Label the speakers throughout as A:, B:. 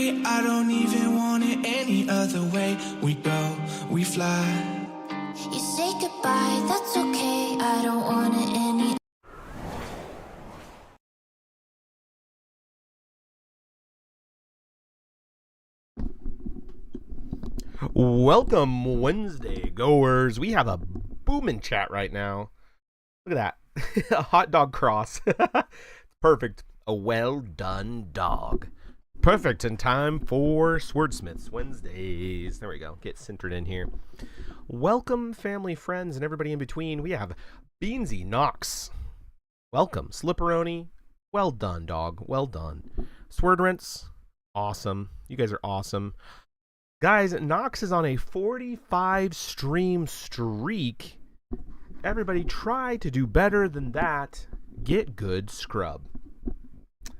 A: free. I don't even want it any other way. We go, we fly.
B: You say goodbye, that's okay. I don't want it any.
C: Welcome, Wednesday goers. We have a booming chat right now. Look at that. A hot dog cross. Perfect. A well done dog. Perfect in time for Swordsmiths Wednesdays. There we go. Get centered in here. Welcome, family, friends, and everybody in between. We have Beansy Knox. Welcome. Slipperoni. Well done, dog. Well done. Swordrince. Awesome. You guys are awesome. Guys, Knox is on a 45 stream streak. Everybody try to do better than that. Get good, scrub.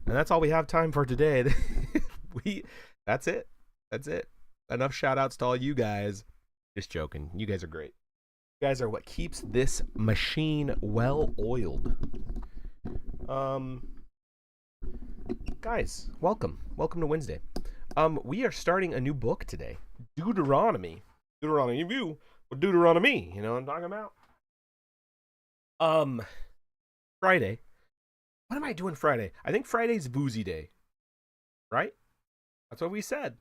C: And that's all we have time for today. That's it. That's it. Enough shout outs to all you guys. Just joking. You guys are great. You guys are what keeps this machine well oiled. Guys, welcome. Welcome to Wednesday. We are starting a new book today. Deuteronomy. Deuteronomy view. Deuteronomy. You know what I'm talking about? Friday. What am I doing Friday? I think Friday's Voozy Day. Right? That's what we said.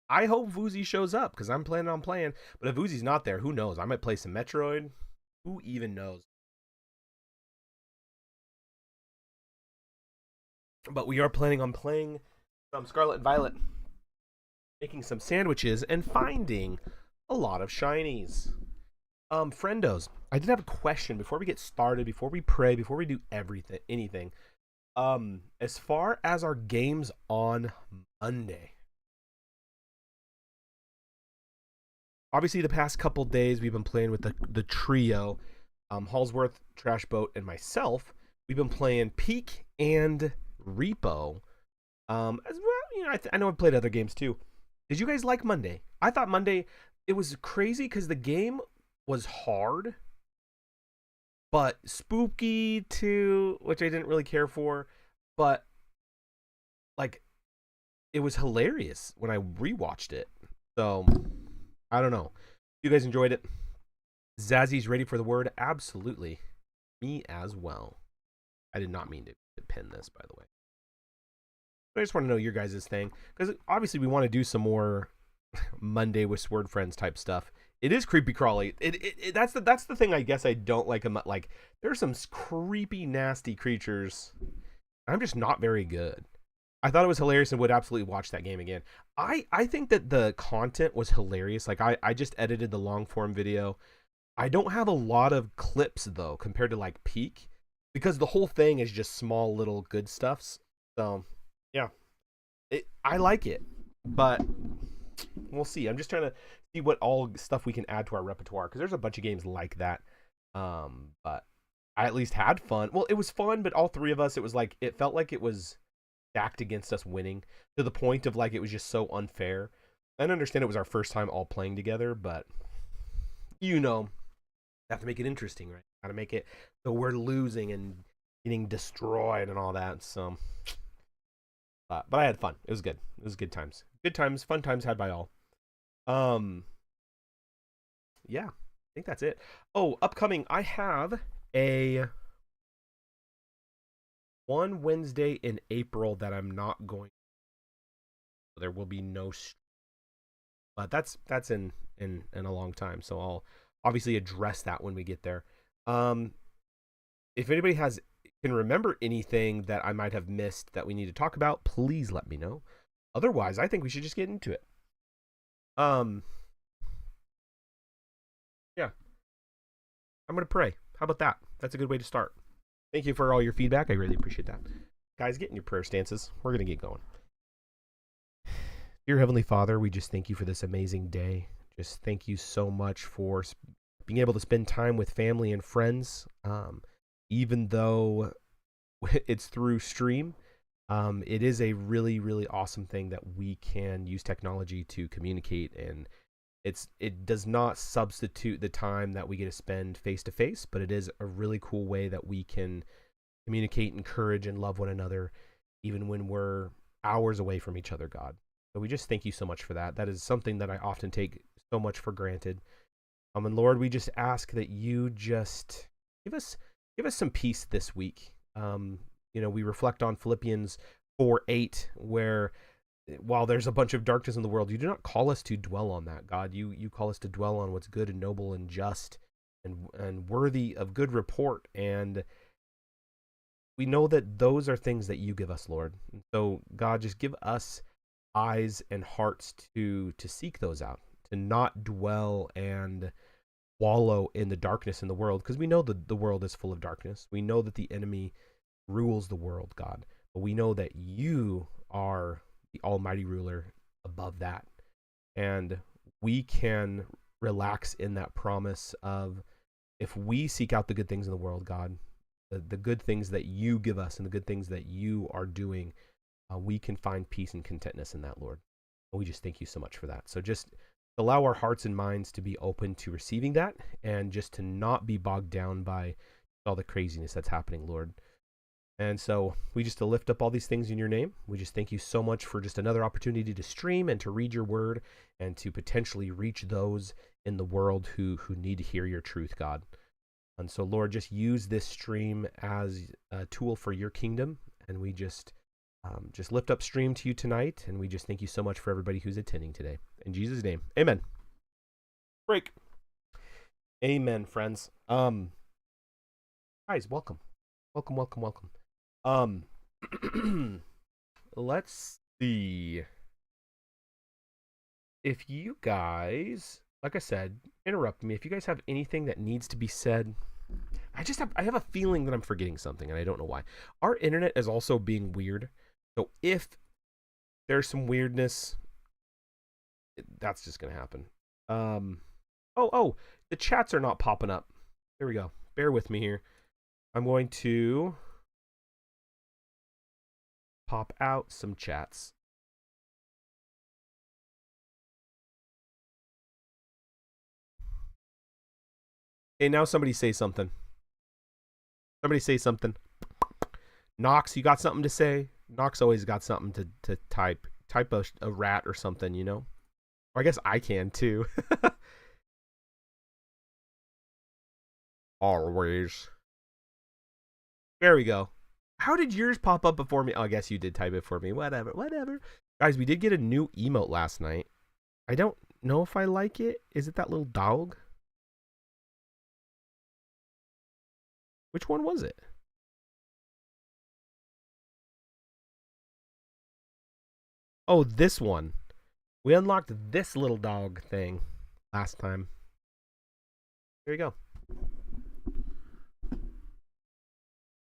C: I hope Voozy shows up because I'm planning on playing. But if Voozy's not there, who knows? I might play some Metroid. Who even knows? But we are planning on playing some Scarlet and Violet, making some sandwiches, and finding a lot of shinies. Friendos, I did have a question before we get started, before we pray, before we do anything. As far as our games on Monday, obviously the past couple days we've been playing with the trio, Hallsworth, Trash Boat, and myself. We've been playing Peak and Repo. As well, you know, I know I've played other games too. Did you guys like Monday? I thought Monday, it was crazy because the game was hard, but spooky too, which I didn't really care for. But like, it was hilarious when I rewatched it. So I don't know. You guys enjoyed it? Zazzy's ready for the word. Absolutely. Me as well. I did not mean to pin this, by the way. I just want to know your guys' thing, because obviously we want to do some more Monday with Sword Friends type stuff. It is creepy crawly. That's the thing I guess I don't like. Like, there's some creepy, nasty creatures. I'm just not very good. I thought it was hilarious and would absolutely watch that game again. I think that the content was hilarious. Like, I just edited the long form video. I don't have a lot of clips though compared to like Peak, because the whole thing is just small little good stuffs. So yeah, I like it, but we'll see. I'm just trying to see what all stuff we can add to our repertoire, because there's a bunch of games like that. But I at least had fun. Well, it was fun, but all three of us, it felt like it was stacked against us winning, to the point of like it was just so unfair. I understand it was our first time all playing together, but you know, have to make it interesting, right? Got to make it so we're losing and getting destroyed and all that. So. But I had fun. It was good. It was good times. Good times, fun times had by all. Yeah, I think that's it. Oh, upcoming, I have one Wednesday in April that I'm not going. There will be no. But that's in a long time, so I'll obviously address that when we get there. If anybody can remember anything that I might have missed that we need to talk about, please let me know. Otherwise, I think we should just get into it. Yeah. I'm going to pray. How about that? That's a good way to start. Thank you for all your feedback. I really appreciate that. Guys, get in your prayer stances. We're going to get going. Dear Heavenly Father, we just thank you for this amazing day. Just thank you so much for being able to spend time with family and friends. Even though it's through stream, it is a really, really awesome thing that we can use technology to communicate, and it does not substitute the time that we get to spend face to face, but it is a really cool way that we can communicate, encourage, and love one another, even when we're hours away from each other, God. So we just thank you so much for that. That is something that I often take so much for granted. And Lord, we just ask that you just give us some peace this week. We reflect on Philippians 4:8, where while there's a bunch of darkness in the world, you do not call us to dwell on that, God. You call us to dwell on what's good and noble and just and worthy of good report. And we know that those are things that you give us, Lord. And so, God, just give us eyes and hearts to seek those out, to not dwell and wallow in the darkness in the world, because we know that the world is full of darkness. We know that the enemy rules the world, God. But we know that you are the almighty ruler above that. And we can relax in that promise of, if we seek out the good things in the world, God, the good things that you give us and the good things that you are doing, we can find peace and contentness in that, Lord. And we just thank you so much for that. So just allow our hearts and minds to be open to receiving that, and just to not be bogged down by all the craziness that's happening, Lord. And so we just to lift up all these things in your name. We just thank you so much for just another opportunity to stream and to read your word and to potentially reach those in the world who need to hear your truth, God. And so, Lord, just use this stream as a tool for your kingdom. And we just lift up stream to you tonight. And we just thank you so much for everybody who's attending today. In Jesus' name, amen. Break. Amen, friends. Guys, welcome. Welcome. Let's see. If you guys, like I said, interrupt me. If you guys have anything that needs to be said, I have a feeling that I'm forgetting something, and I don't know why. Our internet is also being weird. So if there's some weirdness, that's just going to happen. The chats are not popping up. There we go. Bear with me here. I'm going to pop out some chats. Hey, now somebody say something. Somebody say something. Knox, you got something to say? Knox always got something to type. Type a rat or something, you know? Or I guess I can too. Always. There we go. How did yours pop up before me? Oh, I guess you did type it for me. Whatever. Guys, we did get a new emote last night. I don't know if I like it. Is it that little dog? Which one was it? Oh, this one. We unlocked this little dog thing last time. There you go.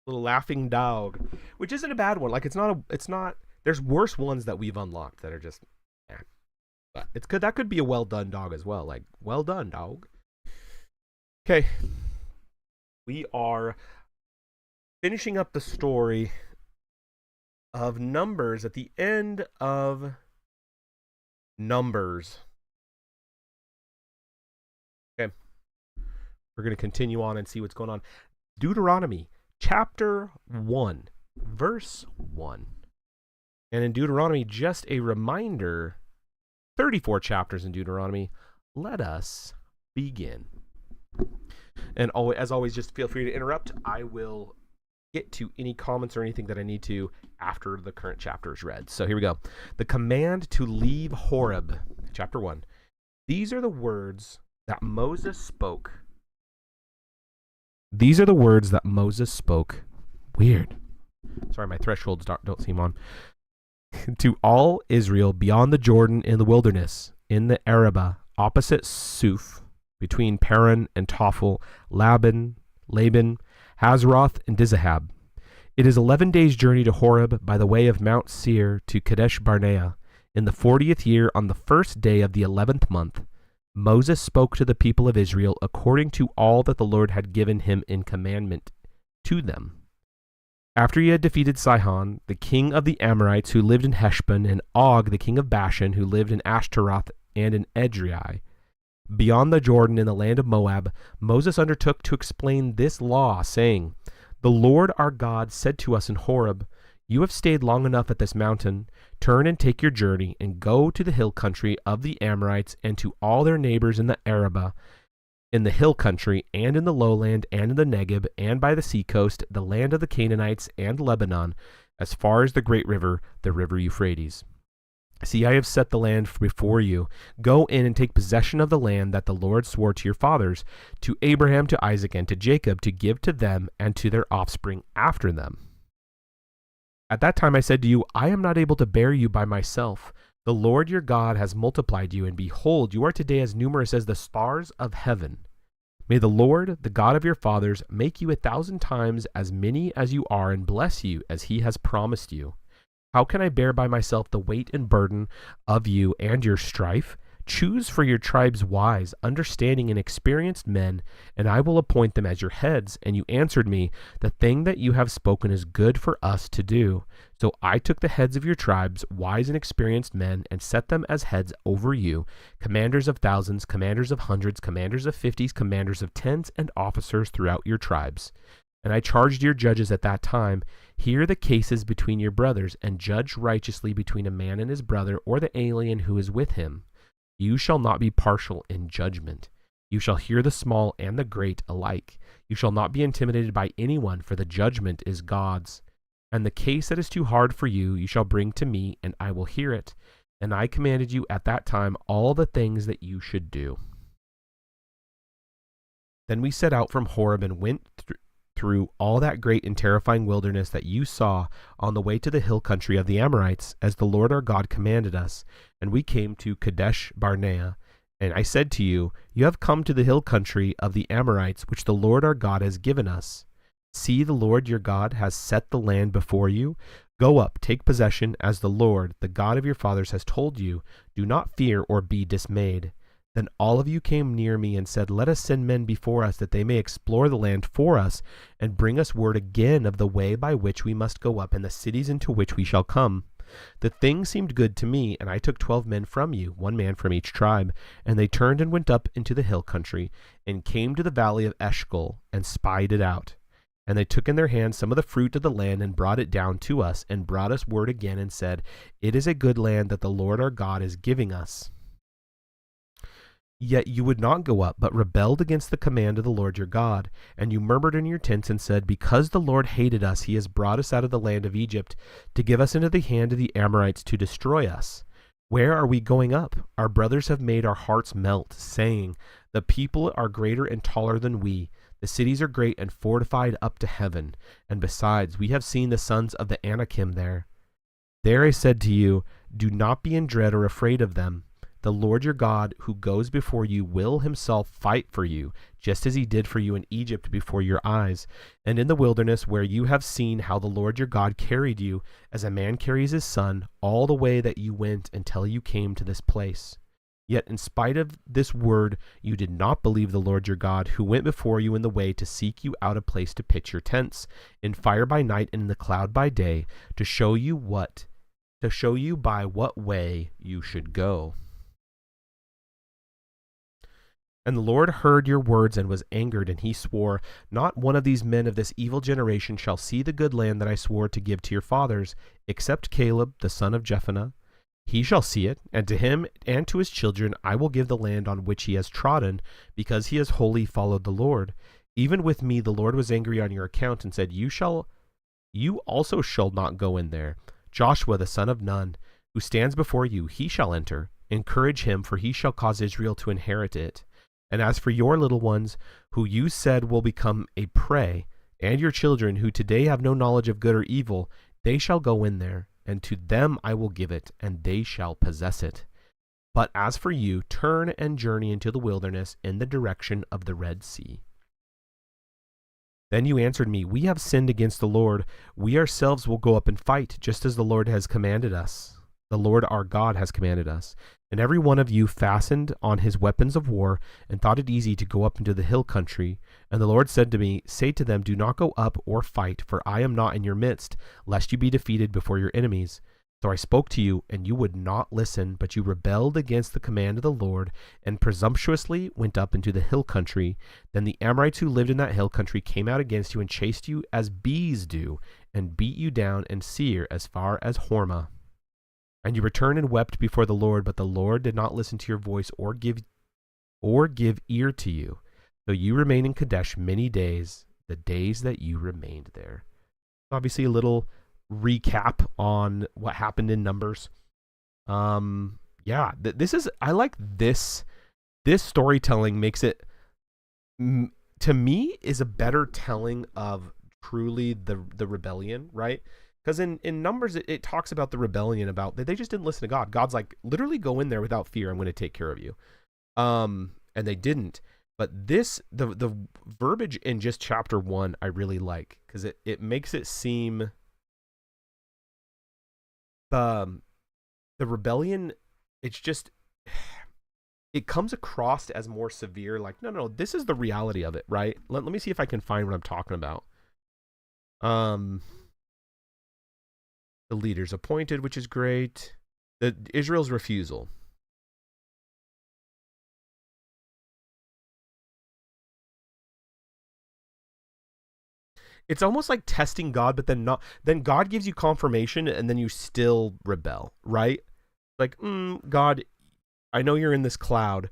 C: Little laughing dog, which isn't a bad one. Like, it's not, there's worse ones that we've unlocked that are just, but that could be a well done dog as well. Like, well done, dog. Okay. We are finishing up the story of Numbers at the end of Numbers. Okay. We're going to continue on and see what's going on. Deuteronomy chapter 1, verse 1. And in Deuteronomy, just a reminder, 34 chapters in Deuteronomy. Let us begin. And as always, just feel free to interrupt. I will get to any comments or anything that I need to after the current chapter is read. So here we go. The command to leave Horeb, chapter 1. These are the words that Moses spoke. Weird. Sorry, my thresholds don't seem on. To all Israel beyond the Jordan in the wilderness, in the Arabah, opposite Suf, between Paran and Tophel, Laban, Hazeroth, and Dizahab. It is 11 days' journey to Horeb by the way of Mount Seir to Kadesh Barnea. In the 40th year, on the first day of the 11th month, Moses spoke to the people of Israel according to all that the Lord had given him in commandment to them. After he had defeated Sihon, the king of the Amorites who lived in Heshbon, and Og, the king of Bashan, who lived in Ashtaroth and in Edrei, beyond the Jordan in the land of Moab, Moses undertook to explain this law, saying, The Lord our God said to us in Horeb, You have stayed long enough at this mountain. Turn and take your journey, and go to the hill country of the Amorites, and to all their neighbors in the Arabah, in the hill country, and in the lowland, and in the Negeb, and by the seacoast, the land of the Canaanites, and Lebanon, as far as the great river, the river Euphrates. See, I have set the land before you. Go in and take possession of the land that the Lord swore to your fathers, to Abraham, to Isaac, and to Jacob, to give to them and to their offspring after them. At that time I said to you, I am not able to bear you by myself. The Lord your God has multiplied you, and behold, you are today as numerous as the stars of heaven. May the Lord, the God of your fathers, make you 1,000 times as many as you are, and bless you as he has promised you. How can I bear by myself the weight and burden of you and your strife? Choose for your tribes wise, understanding, and experienced men, and I will appoint them as your heads. And you answered me, the thing that you have spoken is good for us to do. So I took the heads of your tribes, wise and experienced men, and set them as heads over you, commanders of thousands, commanders of hundreds, commanders of 50s, commanders of tens, and officers throughout your tribes. And I charged your judges at that time, hear the cases between your brothers, and judge righteously between a man and his brother, or the alien who is with him. You shall not be partial in judgment. You shall hear the small and the great alike. You shall not be intimidated by anyone, for the judgment is God's. And the case that is too hard for you, you shall bring to me, and I will hear it. And I commanded you at that time all the things that you should do. Then we set out from Horeb and went through all that great and terrifying wilderness that you saw on the way to the hill country of the Amorites, as the Lord our God commanded us. And we came to Kadesh Barnea. And I said to you, you have come to the hill country of the Amorites, which the Lord our God has given us. See, the Lord your God has set the land before you. Go up, take possession, as the Lord, the God of your fathers, has told you. Do not fear or be dismayed. Then all of you came near me and said, let us send men before us, that they may explore the land for us, and bring us word again of the way by which we must go up, and the cities into which we shall come. The thing seemed good to me, and I took 12 men from you, 1 man from each tribe, and they turned and went up into the hill country, and came to the valley of Eshcol, and spied it out. And they took in their hands some of the fruit of the land, and brought it down to us, and brought us word again, and said, it is a good land that the Lord our God is giving us. Yet you would not go up, but rebelled against the command of the Lord your God. And you murmured in your tents and said, because the Lord hated us, he has brought us out of the land of Egypt, to give us into the hand of the Amorites to destroy us. Where are we going up? Our brothers have made our hearts melt, saying, the people are greater and taller than we. The cities are great and fortified up to heaven. And besides, we have seen the sons of the Anakim there. There I said to you, do not be in dread or afraid of them. The Lord your God, who goes before you, will himself fight for you, just as he did for you in Egypt before your eyes, and in the wilderness, where you have seen how the Lord your God carried you, as a man carries his son, all the way that you went until you came to this place. Yet in spite of this word, you did not believe the Lord your God, who went before you in the way to seek you out a place to pitch your tents, in fire by night and in the cloud by day, to show you by what way you should go. And the Lord heard your words and was angered, and he swore, not one of these men of this evil generation shall see the good land that I swore to give to your fathers, except Caleb, the son of Jephunneh. He shall see it, and to him and to his children I will give the land on which he has trodden, because he has wholly followed the Lord. Even with me the Lord was angry on your account, and said, You also shall not go in there. Joshua the son of Nun, who stands before you, he shall enter. Encourage him, for he shall cause Israel to inherit it. And as for your little ones, who you said will become a prey, and your children, who today have no knowledge of good or evil, they shall go in there, and to them I will give it, and they shall possess it. But as for you, turn and journey into the wilderness in the direction of the Red Sea. Then you answered me, we have sinned against the Lord. We ourselves will go up and fight, just as the Lord has commanded us. The Lord our God has commanded us. And every one of you fastened on his weapons of war, and thought it easy to go up into the hill country. And the Lord said to me, say to them, do not go up or fight, for I am not in your midst, lest you be defeated before your enemies. So I spoke to you, and you would not listen, but you rebelled against the command of the Lord, and presumptuously went up into the hill country. Then the Amorites who lived in that hill country came out against you, and chased you as bees do, and beat you down in Seir as far as Hormah. And you returned and wept before the Lord, but the Lord did not listen to your voice or give ear to you. So you remained in Kadesh many days, the days that you remained there. Obviously, a little recap on what happened in Numbers. This is, I like this. This storytelling makes it, to me, is a better telling of truly the rebellion, right? Because in Numbers, it talks about the rebellion, about that they just didn't listen to God. God's like, literally go in there without fear. I'm going to take care of you. And they didn't. But this, the verbiage in just chapter 1, I really like, because it makes it seem the rebellion, it's just, it comes across as more severe. Like, no, this is the reality of it, right? Let me see if I can find what I'm talking about. The leaders appointed, which is great. Israel's refusal. It's almost like testing God, but then not. Then God gives you confirmation, and then you still rebel, right? Like, God, I know you're in this cloud,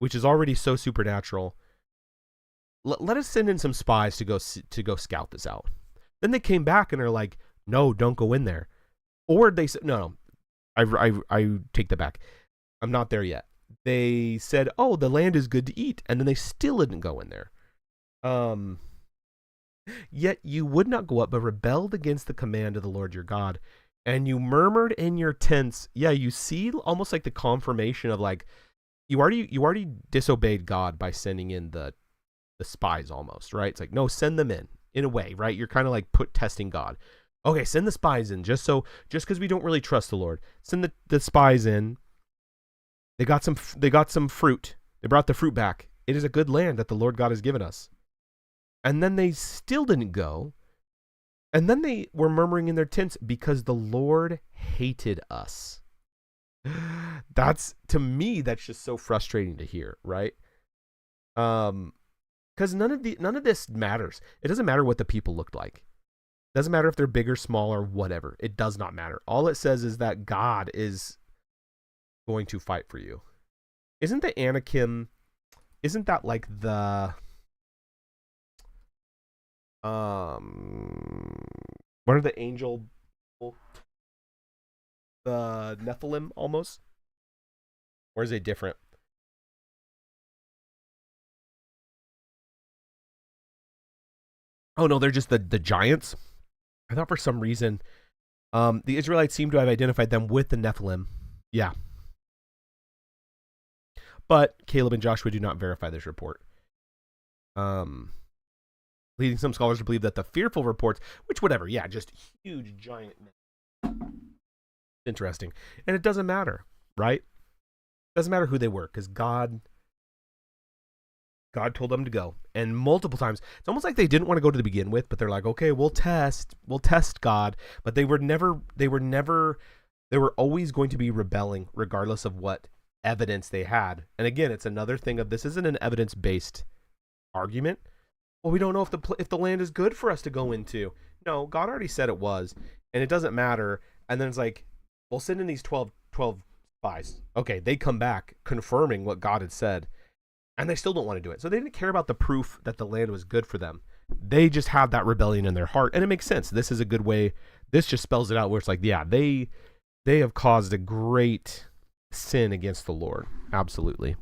C: which is already so supernatural. Let us send in some spies to go scout this out. Then they came back and are like, no, don't go in there. Or they said, no, I take that back. I'm not there yet. They said, oh, the land is good to eat, and then they still didn't go in there. Yet you would not go up, but rebelled against the command of the Lord your God, and you murmured in your tents. Yeah, you see almost like the confirmation of like, you already disobeyed God by sending in the spies almost, right? It's like, no, send them in a way, right? You're kind of like testing God. Okay, send the spies in just because we don't really trust the Lord. Send the spies in. They got some fruit. They brought the fruit back. It is a good land that the Lord God has given us. And then they still didn't go. And then they were murmuring in their tents because the Lord hated us. To me, that's just so frustrating to hear, right? Because none of this matters. It doesn't matter what the people looked like. It doesn't matter if they're big or small or whatever. It does not matter. All it says is that God is going to fight for you. Isn't the Anakim, isn't that like the what are the angel people? The Nephilim almost? Or is it different? Oh no, they're just the giants. I thought for some reason the Israelites seem to have identified them with the Nephilim. Yeah. But Caleb and Joshua do not verify this report. Leading some scholars to believe that the fearful reports, which whatever, yeah, just huge giant. Interesting. And it doesn't matter, right? It doesn't matter who they were, because God told them to go. And multiple times, it's almost like they didn't want to go to begin with, but they're like, okay, we'll test God. But they were always going to be rebelling regardless of what evidence they had. And again, it's another thing of, this isn't an evidence-based argument. Well, we don't know if the land is good for us to go into. No, God already said it was, and it doesn't matter. And then it's like, we'll send in these 12 spies. Okay, they come back confirming what God had said, and they still don't want to do it. So they didn't care about the proof that the land was good for them. They just have that rebellion in their heart, and it makes sense. This is a good way. This just spells it out where it's like, yeah, they have caused a great sin against the Lord. Absolutely.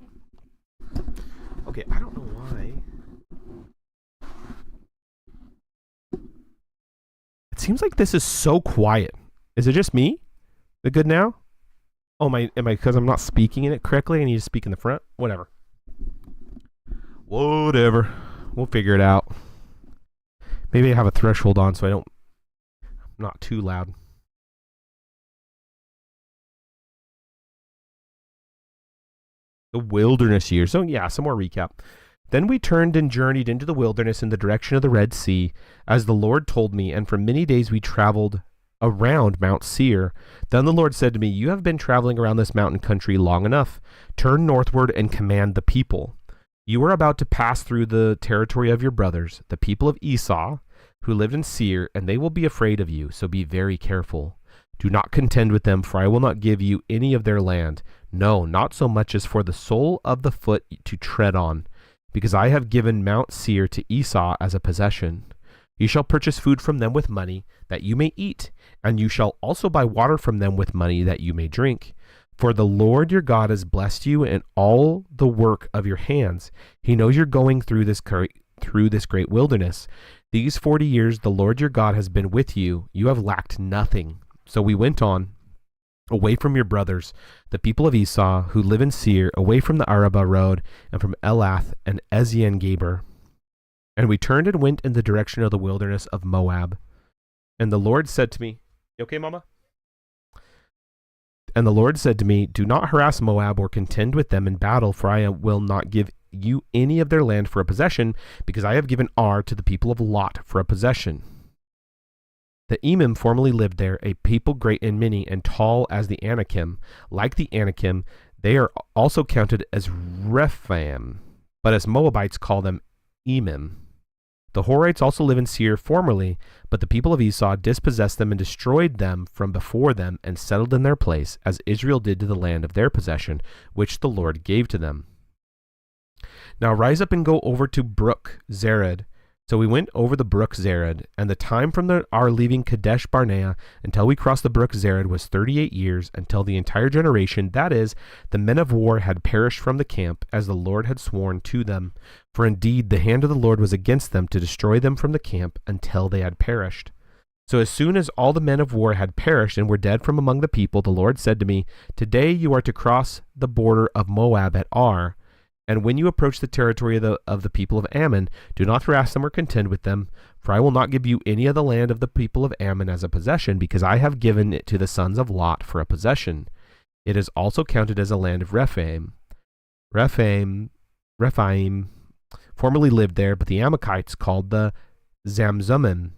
C: Okay, I don't know why. It seems like this is so quiet. Is it just me? Is it good now? Oh, am I because I'm not speaking in it correctly? I need to speak in the front? Whatever. We'll figure it out. Maybe I have a threshold on so I'm not too loud. The wilderness years. So yeah, some more recap. Then we turned and journeyed into the wilderness in the direction of the Red Sea, as the Lord told me, and for many days we traveled around Mount Seir. Then the Lord said to me, you have been traveling around this mountain country long enough. Turn northward and command the people. You are about to pass through the territory of your brothers, the people of Esau. who lived in Seir, and they will be afraid of you, so be very careful. Do not contend with them, for I will not give you any of their land. No, not so much as for the sole of the foot to tread on, because I have given Mount Seir to Esau as a possession. You shall purchase food from them with money, that you may eat, and you shall also buy water from them with money, that you may drink. For the Lord your God has blessed you in all the work of your hands. He knows you're going through this great wilderness. These 40 years the Lord your God has been with you. You have lacked nothing. So we went on, away from your brothers, the people of Esau, who live in Seir, away from the Arabah road, and from Elath and Ezion-Geber. And we turned and went in the direction of the wilderness of Moab. And the Lord said to me, "You okay, Mama?" And the Lord said to me, "Do not harass Moab or contend with them in battle, for I will not give you any of their land for a possession, because I have given Ar to the people of Lot for a possession." The Emim formerly lived there, a people great and many, and tall as the Anakim. Like the Anakim, they are also counted as Rephaim, but as Moabites call them Emim. The Horites also live in Seir formerly, but the people of Esau dispossessed them and destroyed them from before them and settled in their place, as Israel did to the land of their possession, which the Lord gave to them. Now rise up and go over to Brook Zered. So we went over the brook Zered, and the time from our leaving Kadesh Barnea until we crossed the brook Zered was 38 years, until the entire generation, that is, the men of war, had perished from the camp, as the Lord had sworn to them. For indeed the hand of the Lord was against them to destroy them from the camp until they had perished. So as soon as all the men of war had perished and were dead from among the people, the Lord said to me, "Today you are to cross the border of Moab at Ar. And when you approach the territory of the people of Ammon, do not harass them or contend with them, for I will not give you any of the land of the people of Ammon as a possession, because I have given it to the sons of Lot for a possession. It is also counted as a land of Rephaim. Rephaim formerly lived there, but the Amalekites called the Zamzummim,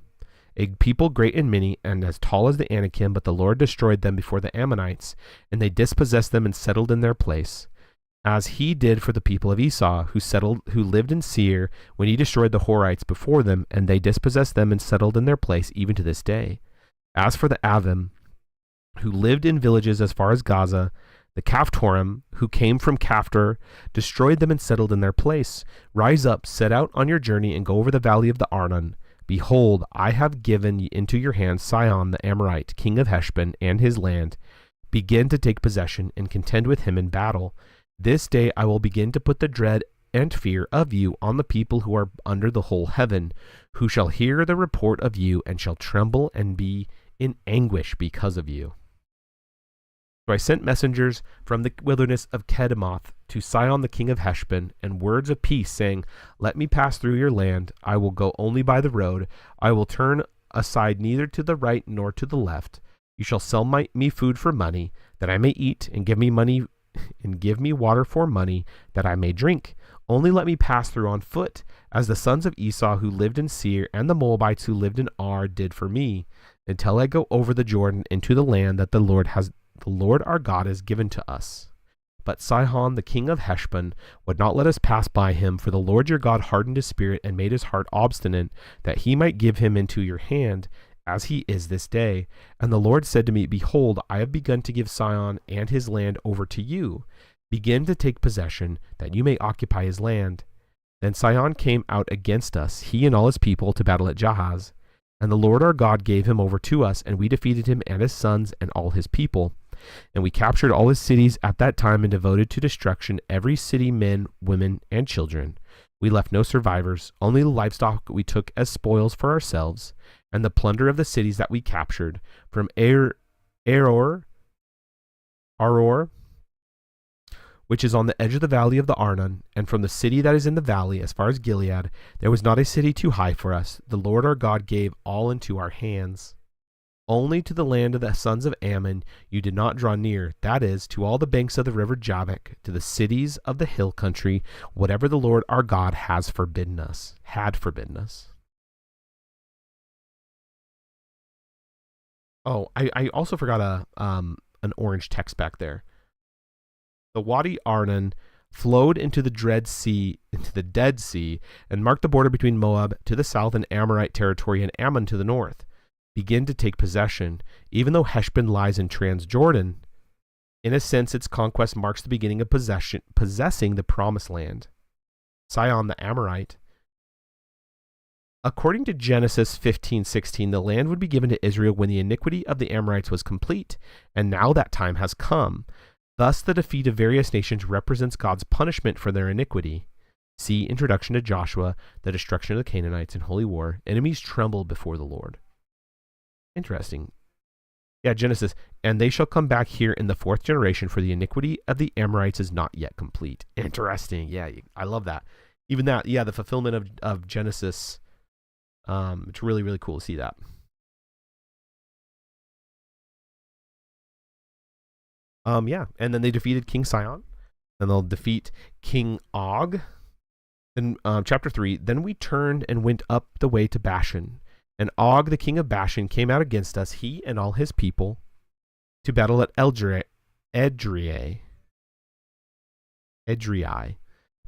C: a people great and many, and as tall as the Anakim, but the Lord destroyed them before the Ammonites, and they dispossessed them and settled in their place, as he did for the people of Esau, who lived in Seir, when he destroyed the Horites before them, and they dispossessed them and settled in their place even to this day. As for the Avim, who lived in villages as far as Gaza, the Caphtorim, who came from Caphtor, destroyed them and settled in their place. Rise up, set out on your journey, and go over the valley of the Arnon. Behold, I have given into your hand Sihon the Amorite, king of Heshbon, and his land. Begin to take possession, and contend with him in battle. This day I will begin to put the dread and fear of you on the people who are under the whole heaven, who shall hear the report of you, and shall tremble and be in anguish because of you. So I sent messengers from the wilderness of Kedemoth to Sihon the king of Heshbon, and words of peace, saying, "Let me pass through your land. I will go only by the road. I will turn aside neither to the right nor to the left. You shall sell me food for money, that I may eat, and give me water for money, that I may drink. Only let me pass through on foot, as the sons of Esau who lived in Seir and the Moabites who lived in Ar did for me, until I go over the Jordan into the land that the Lord our God has given to us." But Sihon the king of Heshbon would not let us pass by him, for the Lord your God hardened his spirit and made his heart obstinate, that he might give him into your hand, as he is this day. And the Lord said to me, "Behold, I have begun to give Sihon and his land over to you. Begin to take possession, that you may occupy his land." Then Sihon came out against us, he and all his people, to battle at Jahaz. And the Lord our God gave him over to us, and we defeated him and his sons and all his people. And we captured all his cities at that time, and devoted to destruction every city, men, women, and children. We left no survivors, only the livestock we took as spoils for ourselves, and the plunder of the cities that we captured, from Aror, which is on the edge of the valley of the Arnon, and from the city that is in the valley, as far as Gilead. There was not a city too high for us. The Lord our God gave all into our hands. Only to the land of the sons of Ammon you did not draw near, that is, to all the banks of the river Jabbok, to the cities of the hill country, whatever the Lord our God had forbidden us. Oh, I also forgot an orange text back there. The Wadi Arnon flowed into the Dead Sea, and marked the border between Moab to the south and Amorite territory and Ammon to the north. Begin to take possession, even though Heshbon lies in Transjordan. In a sense, its conquest marks the beginning of possessing the promised land. Sihon the Amorite. According to Genesis 15:16, the land would be given to Israel when the iniquity of the Amorites was complete, and now that time has come. Thus, the defeat of various nations represents God's punishment for their iniquity. See Introduction to Joshua, the destruction of the Canaanites in Holy War. Enemies trembled before the Lord. Interesting. Yeah, Genesis. And they shall come back here in the fourth generation, for the iniquity of the Amorites is not yet complete. Interesting. Yeah, I love that. Even that, yeah, the fulfillment of Genesis. It's really, really cool to see that. Yeah, and then they defeated King Sihon, and they'll defeat King Og. Then, chapter 3, then we turned and went up the way to Bashan, and Og, the king of Bashan, came out against us, he and all his people, to battle at Edrei.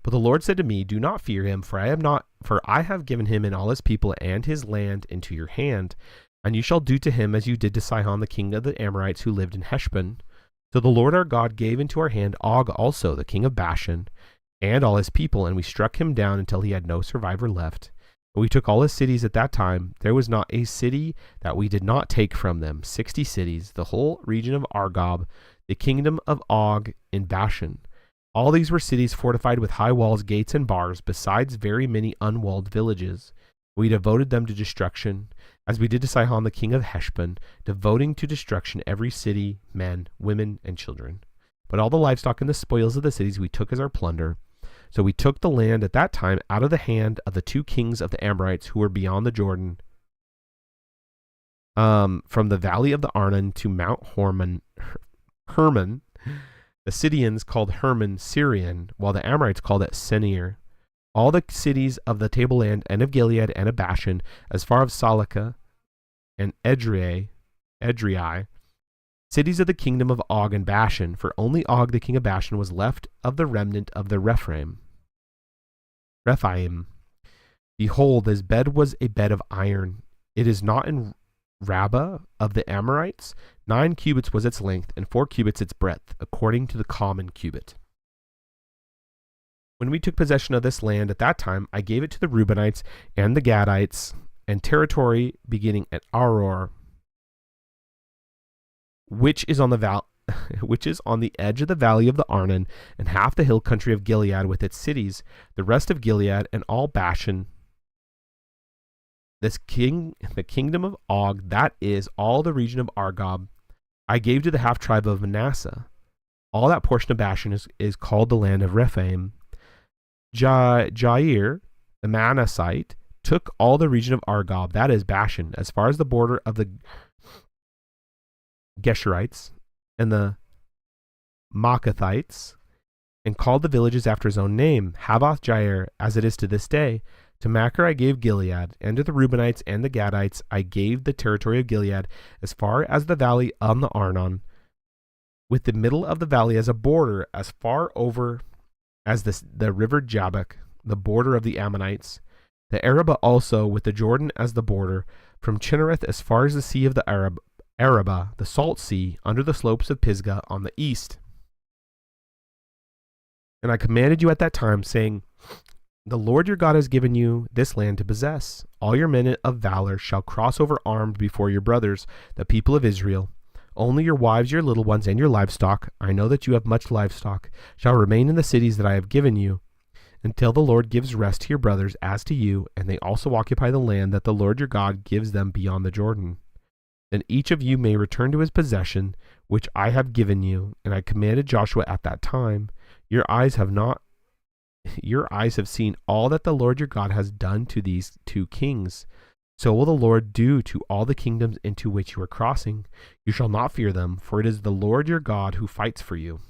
C: But the Lord said to me, do not fear him, for I have given him and all his people and his land into your hand, and you shall do to him as you did to Sihon, the king of the Amorites, who lived in Heshbon. So the Lord our God gave into our hand Og also, the king of Bashan, and all his people, and we struck him down until he had no survivor left. But we took all his cities at that time. There was not a city that we did not take from them, 60 cities, the whole region of Argob, the kingdom of Og in Bashan. All these were cities fortified with high walls, gates, and bars, besides very many unwalled villages. We devoted them to destruction, as we did to Sihon the king of Heshbon, devoting to destruction every city, men, women, and children. But all the livestock and the spoils of the cities we took as our plunder. So we took the land at that time out of the hand of the 2 kings of the Amorites who were beyond the Jordan, from the valley of the Arnon to Mount Hermon. The Sidonians called Hermon Syrian, while the Amorites called it Senir. All the cities of the tableland and of Gilead and of Bashan, as far as Salakah and Edrei, cities of the kingdom of Og and Bashan, for only Og the king of Bashan was left of the remnant of the Rephaim. Behold, his bed was a bed of iron. It is not in Rabbah of the Amorites. 9 cubits was its length, and 4 cubits its breadth, according to the common cubit. When we took possession of this land at that time, I gave it to the Reubenites and the Gadites, and territory beginning at Aror, which is on the edge of the valley of the Arnon, and half the hill country of Gilead with its cities, the rest of Gilead and all Bashan. The kingdom of Og, that is all the region of Argob, I gave to the half tribe of Manasseh. All that portion of Bashan is called the land of Rephaim. Jair, the Manassite, took all the region of Argob, that is Bashan, as far as the border of the Geshurites and the Maacathites, and called the villages after his own name, Havoth Jair, as it is to this day. To Machir I gave Gilead, and to the Reubenites and the Gadites I gave the territory of Gilead, as far as the valley on the Arnon, with the middle of the valley as a border, as far over as the river Jabbok, the border of the Ammonites, the Arabah also, with the Jordan as the border, from Chinnereth as far as the sea of the Arabah, the salt sea, under the slopes of Pisgah on the east. And I commanded you at that time, saying, the Lord your God has given you this land to possess. All your men of valor shall cross over armed before your brothers, the people of Israel. Only your wives, your little ones, and your livestock, I know that you have much livestock, shall remain in the cities that I have given you, until the Lord gives rest to your brothers as to you, and they also occupy the land that the Lord your God gives them beyond the Jordan. Then each of you may return to his possession, which I have given you. And I commanded Joshua at that time, your eyes have seen all that the Lord your God has done to these 2 kings. So will the Lord do to all the kingdoms into which you are crossing. You shall not fear them, for it is the Lord your God who fights for you.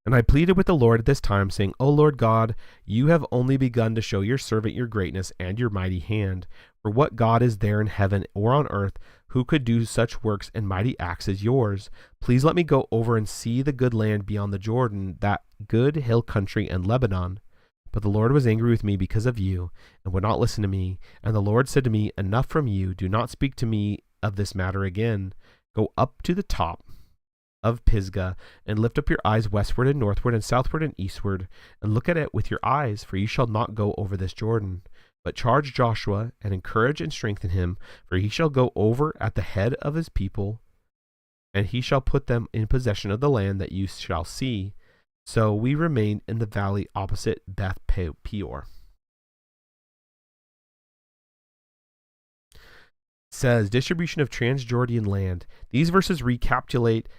C: And I pleaded with the Lord at this time, saying, O Lord God, you have only begun to show your servant your greatness and your mighty hand. For what God is there in heaven or on earth who could do such works and mighty acts as yours? Please let me go over and see the good land beyond the Jordan, that good hill country and Lebanon. But the Lord was angry with me because of you, and would not listen to me. And the Lord said to me, Enough from you, do not speak to me of this matter again. Go up to the top of Pisgah, and lift up your eyes westward and northward and southward and eastward, and look at it with your eyes, for you shall not go over this Jordan. But charge Joshua, and encourage and strengthen him, for he shall go over at the head of his people, and he shall put them in possession of the land that you shall see. So we remained in the valley opposite Beth Peor. Says distribution of Transjordan land. These verses recapitulate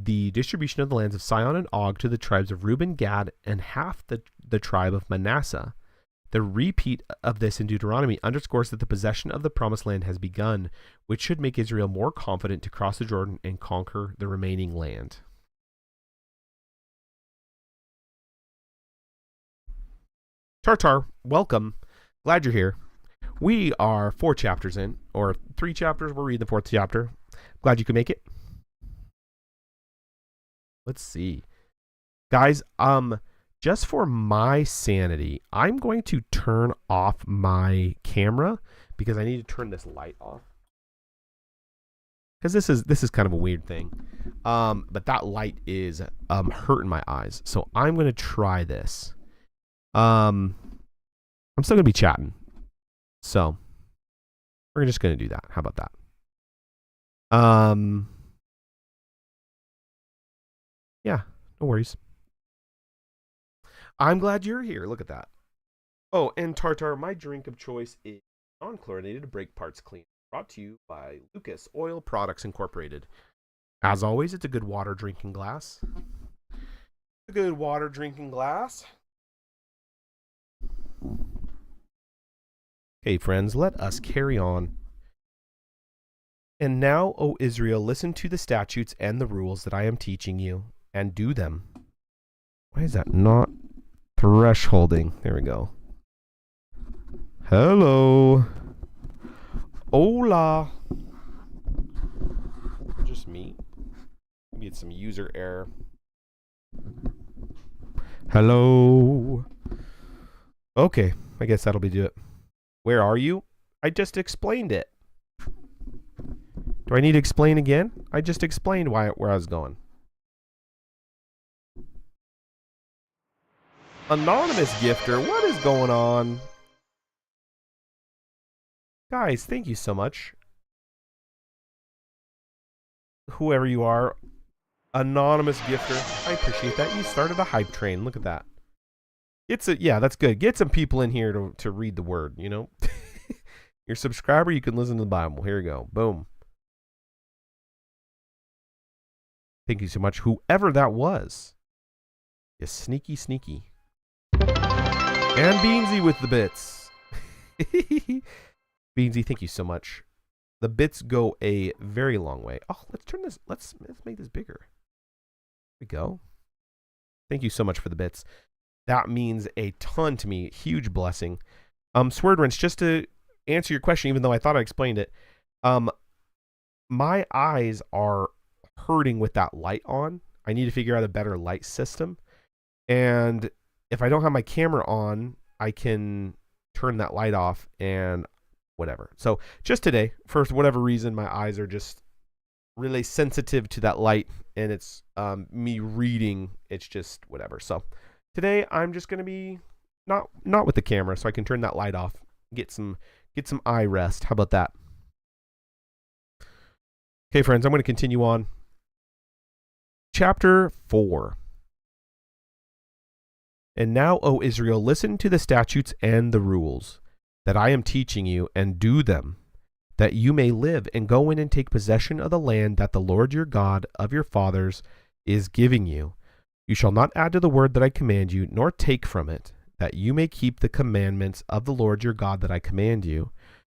C: the distribution of the lands of Sihon and Og to the tribes of Reuben, Gad, and half the tribe of Manasseh. The repeat of this in Deuteronomy underscores that the possession of the promised land has begun, which should make Israel more confident to cross the Jordan and conquer the remaining land. Tartar, welcome. Glad you're here. We are 4 chapters in, or 3 chapters. We're reading the 4th chapter. Glad you could make it. Let's see. Guys, just for my sanity, I'm going to turn off my camera because I need to turn this light off. Because this is kind of a weird thing. But that light is hurting my eyes. So I'm going to try this. I'm still going to be chatting. So we're just going to do that. How about that? Yeah, no worries. I'm glad you're here. Look at that. Oh, and Tartar, my drink of choice is non-chlorinated brake parts clean. Brought to you by Lucas Oil Products Incorporated. As always, it's a good water drinking glass. A good water drinking glass. Okay, friends, let us carry on. And now, O Israel, listen to the statutes and the rules that I am teaching you, and do them. Why is that not thresholding? There we go. Hello. Hola. Just me. Maybe it's some user error. Hello. Okay, I guess that'll be it. Where are you? I just explained it. Do I need to explain again? I just explained where I was going. Anonymous gifter, what is going on? Guys, thank you so much. Whoever you are, anonymous gifter, I appreciate that. You started a hype train. Look at that. Yeah, that's good. Get some people in here to read the word, you know? You're a subscriber, you can listen to the Bible. Here we go. Boom. Thank you so much, whoever that was. You sneaky, sneaky. And Beansy with the bits. Beansy, thank you so much. The bits go a very long way. Oh, let's turn this. Let's make this bigger. There we go. Thank you so much for the bits. That means a ton to me. Huge blessing. Swordwrench, just to answer your question, even though I thought I explained it, my eyes are hurting with that light on. I need to figure out a better light system. And if I don't have my camera on, I can turn that light off and whatever. So just today, for whatever reason, my eyes are just really sensitive to that light, and it's me reading. It's just whatever. So today I'm just going to be not with the camera, so I can turn that light off, get some eye rest. How about that? Okay, friends, I'm going to continue on. Chapter 4. And now, O Israel, listen to the statutes and the rules that I am teaching you, and do them, that you may live and go in and take possession of the land that the Lord your God of your fathers is giving you. You shall not add to the word that I command you, nor take from it, that you may keep the commandments of the Lord your God that I command you.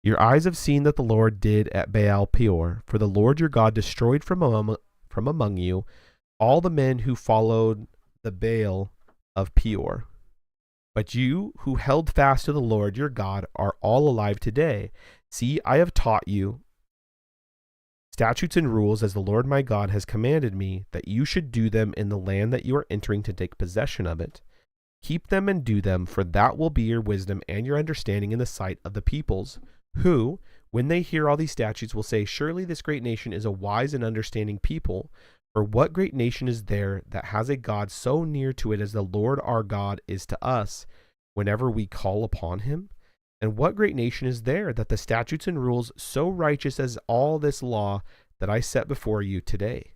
C: Your eyes have seen that the Lord did at Baal Peor, for the Lord your God destroyed from among you all the men who followed the Baal of Peor. But you who held fast to the Lord your God are all alive today. See, I have taught you statutes and rules as the Lord my God has commanded me, that you should do them in the land that you are entering to take possession of it. Keep them and do them, for that will be your wisdom and your understanding in the sight of the peoples, who, when they hear all these statutes, will say, surely this great nation is a wise and understanding people. For what great nation is there that has a God so near to it as the Lord our God is to us whenever we call upon him? And what great nation is there that the statutes and rules so righteous as all this law that I set before you today?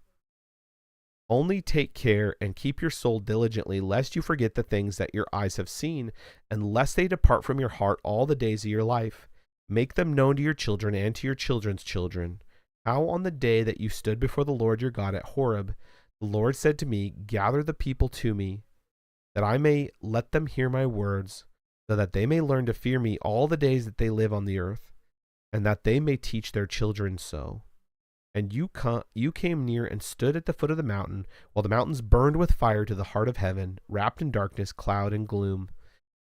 C: Only take care and keep your soul diligently, lest you forget the things that your eyes have seen, and lest they depart from your heart all the days of your life. Make them known to your children and to your children's children. How on the day that you stood before the Lord your God at Horeb, the Lord said to me, gather the people to me, that I may let them hear my words, so that they may learn to fear me all the days that they live on the earth, and that they may teach their children so. And you came near and stood at the foot of the mountain, while the mountains burned with fire to the heart of heaven, wrapped in darkness, cloud, and gloom.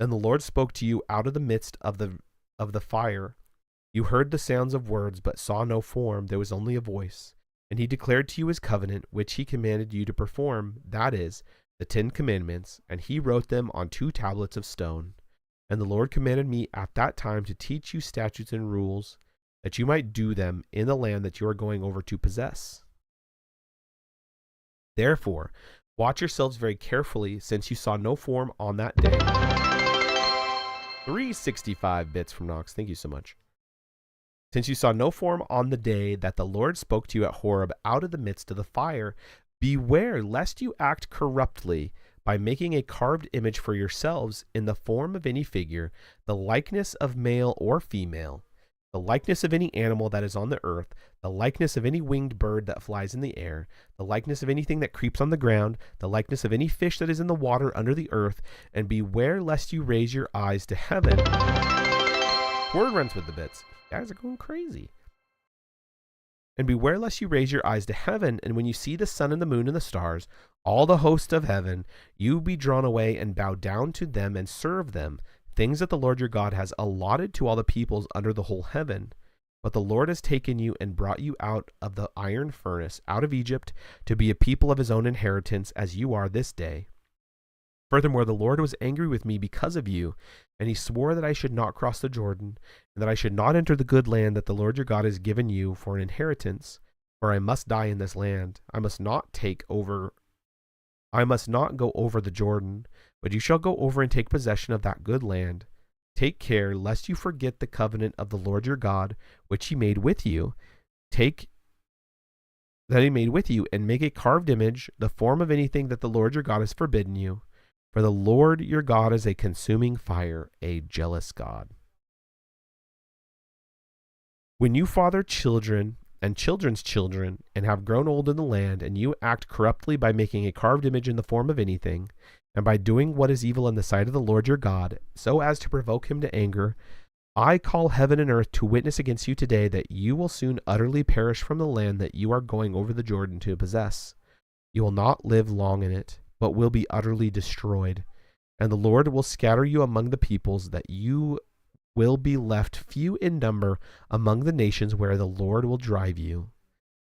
C: Then the Lord spoke to you out of the midst of the fire. You heard the sounds of words, but saw no form. There was only a voice. And he declared to you his covenant, which he commanded you to perform, that is, the 10 Commandments, and he wrote them on 2 tablets of stone. And the Lord commanded me at that time to teach you statutes and rules, that you might do them in the land that you are going over to possess. Therefore, watch yourselves very carefully, since you saw no form on that day. 365 bits from Knox. Thank you so much. Since you saw no form on the day that the Lord spoke to you at Horeb out of the midst of the fire, beware lest you act corruptly by making a carved image for yourselves in the form of any figure, the likeness of male or female, the likeness of any animal that is on the earth, the likeness of any winged bird that flies in the air, the likeness of anything that creeps on the ground, the likeness of any fish that is in the water under the earth, and beware lest you raise your eyes to heaven. Word runs with the bits. You guys are going crazy. And beware lest you raise your eyes to heaven, and when you see the sun and the moon and the stars, all the hosts of heaven, you be drawn away and bow down to them and serve them, things that the Lord your God has allotted to all the peoples under the whole heaven. But the Lord has taken you and brought you out of the iron furnace, out of Egypt, to be a people of his own inheritance, as you are this day. Furthermore, the Lord was angry with me because of you, and he swore that I should not cross the Jordan, and that I should not enter the good land that the Lord your God has given you for an inheritance, for I must die in this land. I must not go over the Jordan, but you shall go over and take possession of that good land. Take care lest you forget the covenant of the Lord your God, which he made with you. He made with you, and make a carved image, the form of anything that the Lord your God has forbidden you. For the Lord your God is a consuming fire, a jealous God. When you father children and children's children, and have grown old in the land, and you act corruptly by making a carved image in the form of anything, and by doing what is evil in the sight of the Lord your God, so as to provoke him to anger, I call heaven and earth to witness against you today that you will soon utterly perish from the land that you are going over the Jordan to possess. You will not live long in it, but will be utterly destroyed. And the Lord will scatter you among the peoples, that you will be left few in number among the nations where the Lord will drive you.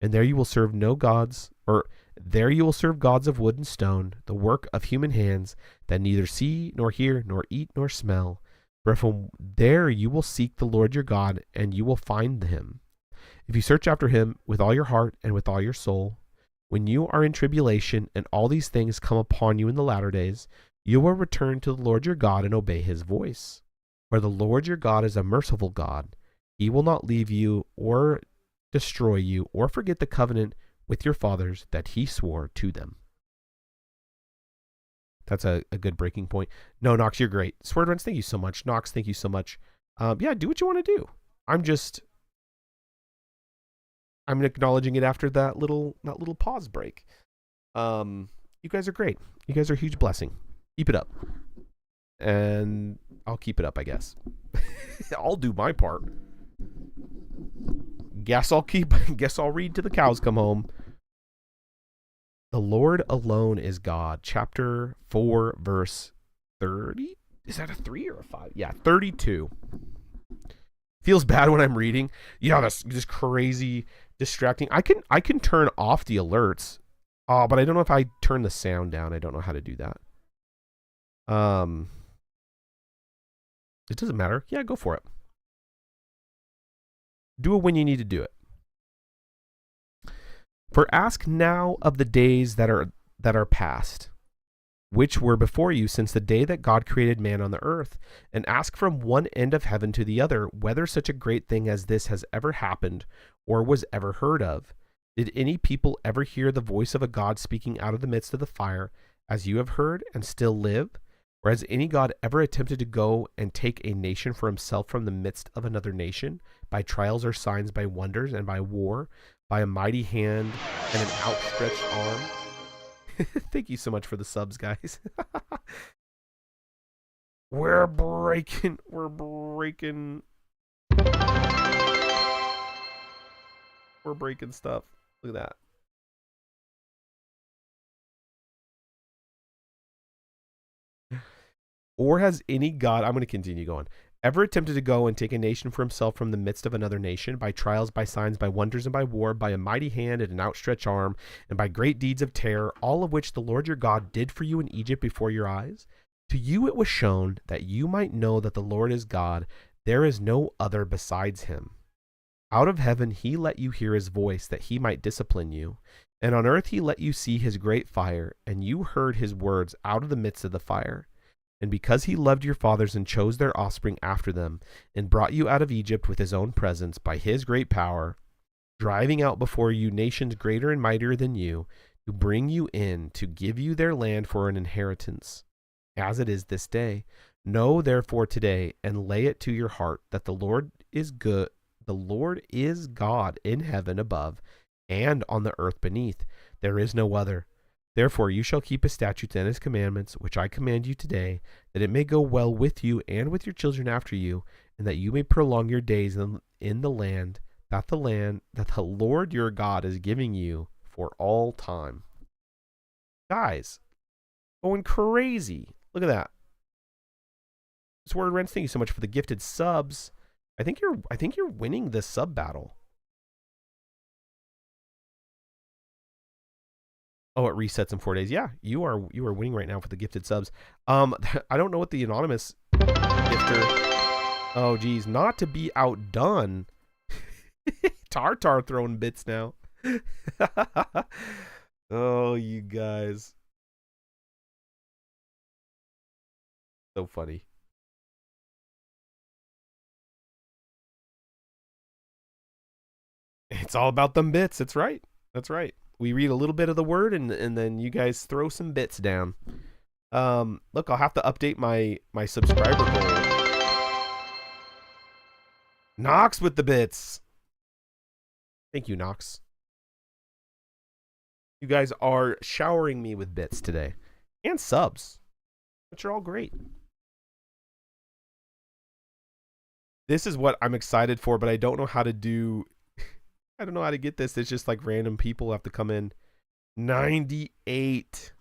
C: And there you will serve gods of wood and stone, the work of human hands, that neither see, nor hear, nor eat, nor smell. For from there you will seek the Lord your God, and you will find him, if you search after him with all your heart and with all your soul. When you are in tribulation, and all these things come upon you in the latter days, you will return to the Lord your God and obey his voice. For the Lord your God is a merciful God. He will not leave you or destroy you or forget the covenant with your fathers that he swore to them. That's a good breaking point. No, Knox, you're great. Swordruns, thank you so much. Knox, thank you so much. Yeah, do what you want to do. I'm acknowledging it after that little pause break. You guys are great. You guys are a huge blessing. Keep it up. And I'll keep it up, I guess. I'll do my part. Guess I'll read till the cows come home. The Lord alone is God. Chapter 4, verse 30. Is that a 3 or a 5? Yeah, 32. Feels bad when I'm reading. Yeah, that's just crazy distracting. I can turn off the alerts. But I don't know if I turn the sound down. I don't know how to do that. It doesn't matter. Yeah, go for it. Do it when you need to do it. For ask now of the days that are past, which were before you since the day that God created man on the earth, and ask from one end of heaven to the other whether such a great thing as this has ever happened or was ever heard of. Did any people ever hear the voice of a God speaking out of the midst of the fire, as you have heard, and still live? Or has any God ever attempted to go and take a nation for himself from the midst of another nation, by trials or signs, by wonders and by war, by a mighty hand and an outstretched arm? Thank you so much for the subs, guys. We're breaking stuff. Look at that. Or has any God, I'm going to continue going, ever attempted to go and take a nation for himself from the midst of another nation, by trials, by signs, by wonders, and by war, by a mighty hand and an outstretched arm, and by great deeds of terror, all of which the Lord your God did for you in Egypt before your eyes? To you it was shown that you might know that the Lord is God. There is no other besides him. Out of heaven he let you hear his voice, that he might discipline you. And on earth he let you see his great fire, and you heard his words out of the midst of the fire. And because he loved your fathers and chose their offspring after them, and brought you out of Egypt with his own presence by his great power, driving out before you nations greater and mightier than you, to bring you in, to give you their land for an inheritance, as it is this day. Know therefore today, and lay it to your heart, that the Lord is good. The Lord is God in heaven above, and on the earth beneath. There is no other. Therefore you shall keep his statutes and his commandments, which I command you today, that it may go well with you and with your children after you, and that you may prolong your days in the land that the Lord your God is giving you for all time. Guys, going crazy. Look at that. Sword Rents, thank you so much for the gifted subs. I think you're winning this sub battle. Oh, it resets in 4 days. Yeah, you are winning right now for the gifted subs. I don't know what the anonymous gifter. Oh, geez, not to be outdone. Tartar throwing bits now. Oh, you guys. So funny. It's all about them bits. That's right. That's right. We read a little bit of the word, and then you guys throw some bits down. Look, I'll have to update my subscriber goal. Knox with the bits. Thank you, Knox. You guys are showering me with bits today. And subs, which are all great. This is what I'm excited for, but I don't know how to do. I don't know how to get this. It's just like random people have to come in. 98.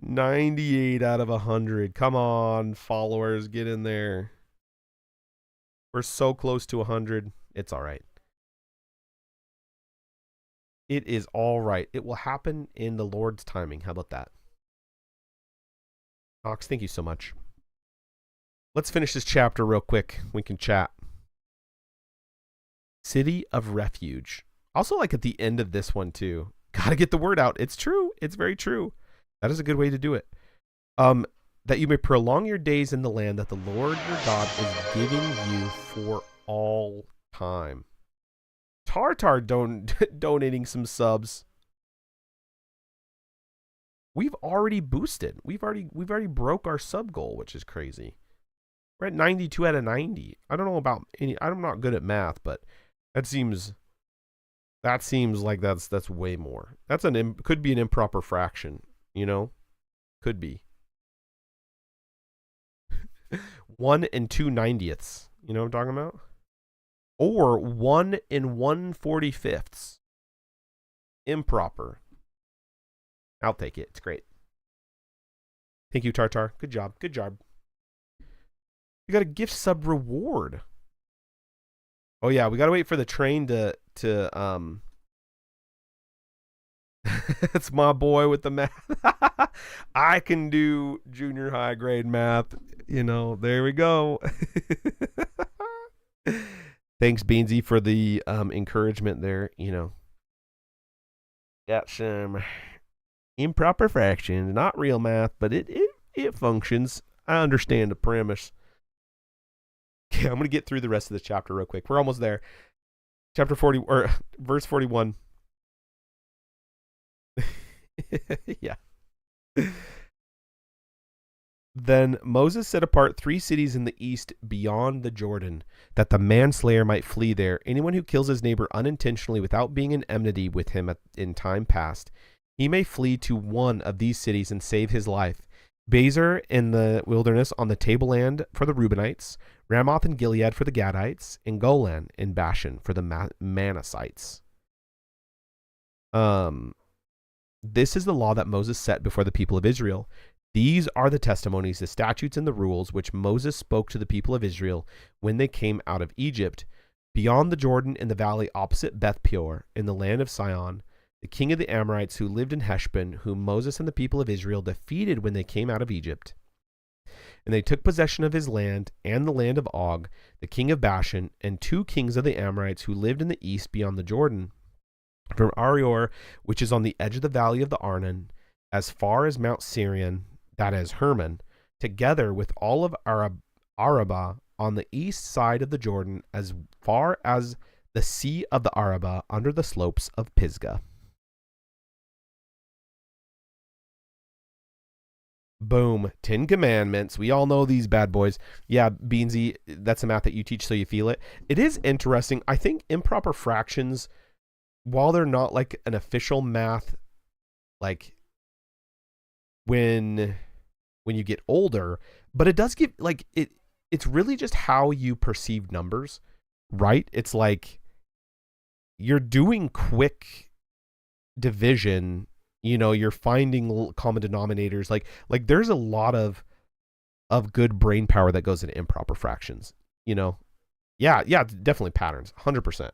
C: 98 out of 100. Come on, followers, get in there. We're so close to 100. It's all right. It is all right. It will happen in the Lord's timing. How about that? Ox, thank you so much. Let's finish this chapter real quick. We can chat. City of Refuge. Also, like at the end of this one too. Gotta get the word out. It's true. It's very true. That is a good way to do it. That you may prolong your days in the land that the Lord your God is giving you for all time. Tartar donating some subs. We've already boosted. We've already broke our sub goal, which is crazy. We're at 92 out of 90. I don't know about any. I'm not good at math, but that seems like that's way more. That's could be an improper fraction, you know? Could be. 1 and 2/90ths. You know what I'm talking about? Or 1 and 1/45ths. Improper. I'll take it. It's great. Thank you, Tartar. Good job. Good job. You got a gift sub reward. Oh yeah, we gotta wait for the train to it's my boy with the math. I can do junior high grade math. You know, there we go. Thanks, Beansy, for the encouragement there. You know, got some improper fractions, not real math, but it functions. I understand the premise. Okay, I'm gonna get through the rest of this chapter real quick. We're almost there. Chapter 40 or verse 41. Yeah. Then Moses set apart 3 cities in the east beyond the Jordan, that the manslayer might flee there. Anyone who kills his neighbor unintentionally without being in enmity with him in time past, he may flee to one of these cities and save his life. Bezer in the wilderness on the tableland for the Reubenites, Ramoth in Gilead for the Gadites, and Golan in Bashan for the Manassites. This is the law that Moses set before the people of Israel. These are the testimonies, the statutes, and the rules which Moses spoke to the people of Israel when they came out of Egypt, beyond the Jordan in the valley opposite Beth Peor, in the land of Sihon, the king of the Amorites who lived in Heshbon, whom Moses and the people of Israel defeated when they came out of Egypt. And they took possession of his land and the land of Og, the king of Bashan, and 2 kings of the Amorites who lived in the east beyond the Jordan, from Arior, which is on the edge of the valley of the Arnon, as far as Mount Sirion, that is Hermon, together with all of Arabah on the east side of the Jordan, as far as the sea of the Arabah under the slopes of Pisgah. Boom. 10 commandments. We all know these bad boys. Yeah, Beansy, that's a math that you teach so you feel it. It is interesting. I think improper fractions, while they're not like an official math, like when you get older, but it does give like it's really just how you perceive numbers, right? It's like you're doing quick division, you know, you're finding common denominators, like there's a lot of good brain power that goes into improper fractions, you know. Yeah, definitely patterns, 100%.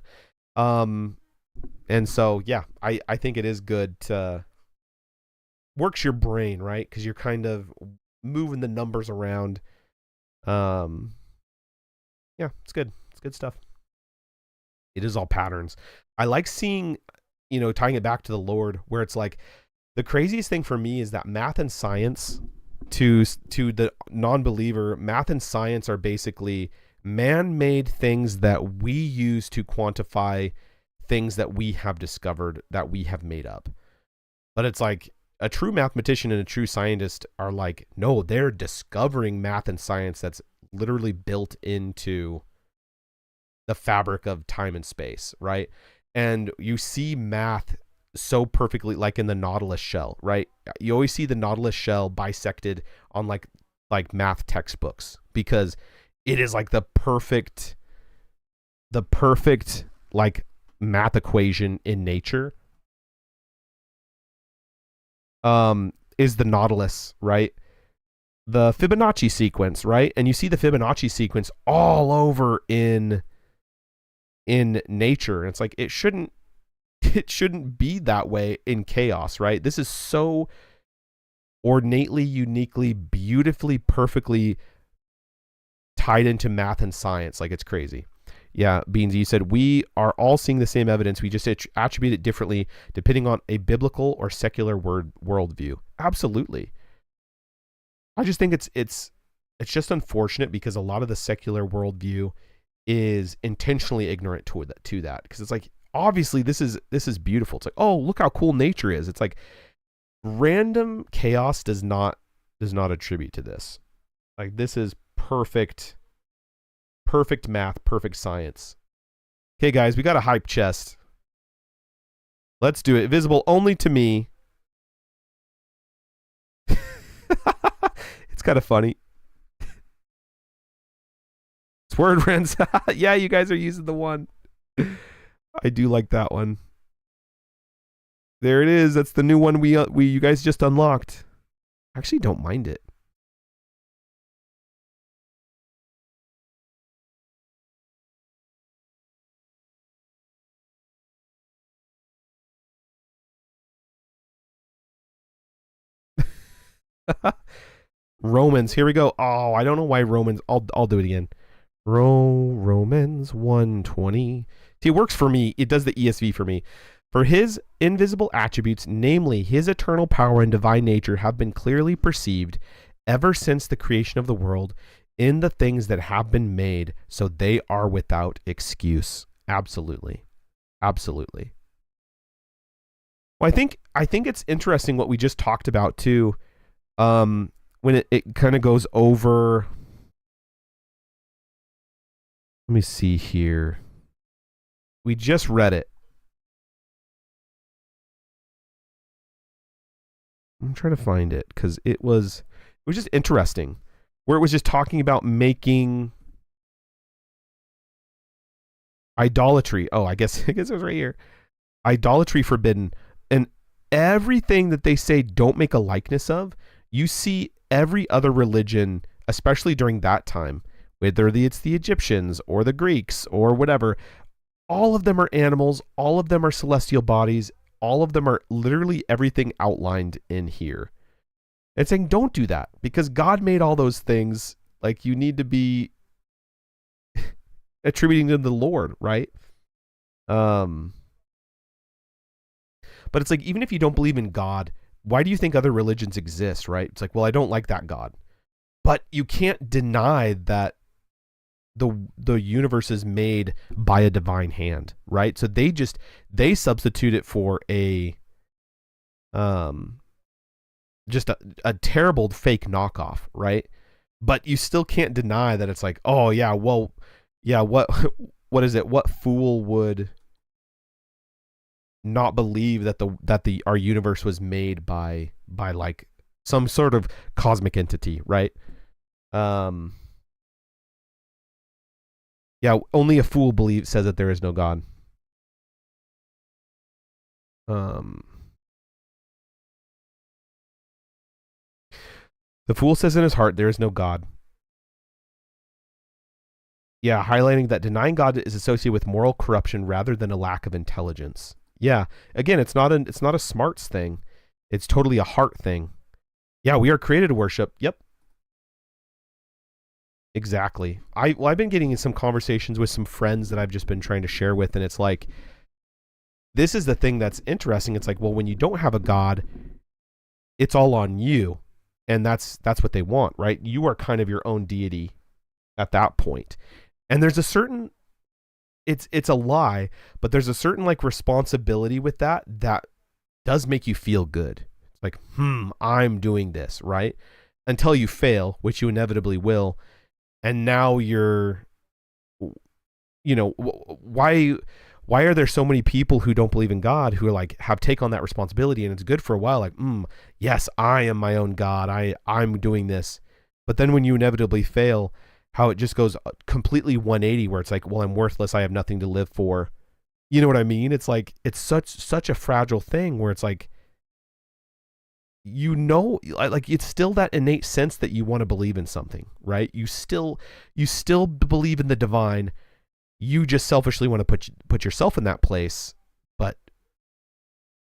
C: And so yeah, I think it is good to works your brain, right? Because you're kind of moving the numbers around. Yeah, it's good. It's good stuff. It is all patterns. I like seeing, you know, tying it back to the Lord, where it's like the craziest thing for me is that math and science, to the non-believer, math and science are basically man-made things that we use to quantify things that we have discovered, that we have made up. But it's like a true mathematician and a true scientist are like, no, they're discovering math and science that's literally built into the fabric of time and space, right? And you see math so perfectly, like in the Nautilus shell, right? You always see the Nautilus shell bisected on like math textbooks, because it is like the perfect like math equation in nature. Is the Nautilus, right? The Fibonacci sequence, right? And you see the Fibonacci sequence all over in nature. And it's like it shouldn't be that way in chaos, right? This is so ornately, uniquely, beautifully, perfectly tied into math and science. Like, it's crazy. Yeah, Beansy, you said we are all seeing the same evidence. We just attribute it differently depending on a biblical or secular worldview. Absolutely. I just think it's just unfortunate, because a lot of the secular worldview is intentionally ignorant to that, because it's like, obviously this is beautiful. It's like, oh, look how cool nature is. It's like random chaos does not attribute to this. Like, this is perfect math, perfect science. Okay, guys, we got a hype chest. Let's do it. Visible only to me. It's kind of funny. Sword Rens. Yeah, you guys are using the one. I do like that one. There it is. That's the new one we you guys just unlocked. I actually don't mind it. Romans, here we go. Oh, I don't know why Romans. I'll do it again. Romans 1:20. See, it works for me. It does the ESV for me. For his invisible attributes, namely his eternal power and divine nature, have been clearly perceived ever since the creation of the world in the things that have been made, so they are without excuse. Absolutely. Absolutely. Well, I think it's interesting what we just talked about too. When it kind of goes over. Let me see here. We just read it. I'm trying to find it because it was just interesting, where it was just talking about making idolatry. Oh, I guess it was right here. Idolatry forbidden, and everything that they say don't make a likeness of. You see every other religion, especially during that time, whether it's the Egyptians or the Greeks or whatever, all of them are animals, all of them are celestial bodies, all of them are literally everything outlined in here. It's saying don't do that because God made all those things. Like, you need to be attributing to the Lord, right? But it's like, even if you don't believe in God, why do you think other religions exist, right? It's like, well, I don't like that God. But you can't deny that the universe is made by a divine hand, right? So they substitute it for a just a terrible fake knockoff, right? But you still can't deny that it's like, oh yeah, well, yeah, what is it? What fool would not believe that our universe was made by like some sort of cosmic entity, right? Yeah, only a fool says that there is no God. The fool says in his heart there is no God. Yeah, highlighting that denying God is associated with moral corruption rather than a lack of intelligence. Yeah, again, it's not a smarts thing. It's totally a heart thing. Yeah, we are created to worship. Yep. Exactly. I've been getting in some conversations with some friends that I've just been trying to share with, and it's like, this is the thing that's interesting. It's like, well, when you don't have a God, it's all on you, and that's what they want, right? You are kind of your own deity at that point. And there's a certain, it's a lie, but there's a certain like responsibility with that does make you feel good. It's like, I'm doing this, right? Until you fail, which you inevitably will. And now you're, why are there so many people who don't believe in God who are like, have take on that responsibility, and it's good for a while, like, yes, I am my own God. I'm doing this. But then when you inevitably fail, how it just goes completely 180, where it's like, well, I'm worthless. I have nothing to live for. You know what I mean? It's like, it's such a fragile thing where it's like, like, it's still that innate sense that you want to believe in something, right? You still believe in the divine. You just selfishly want to put yourself in that place, but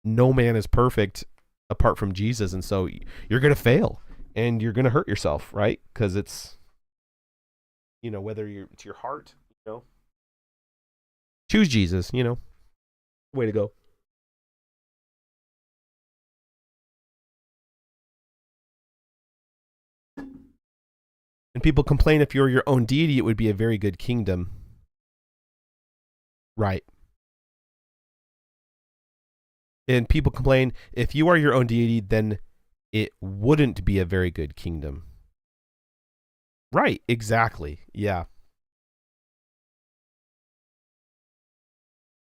C: no man is perfect apart from Jesus, and so you're going to fail and you're going to hurt yourself, right? Because it's, whether it's your heart, choose Jesus, way to go. And people complain, if you're your own deity, it would be a very good kingdom. Right. And people complain, if you are your own deity, then it wouldn't be a very good kingdom. Right, exactly. Yeah.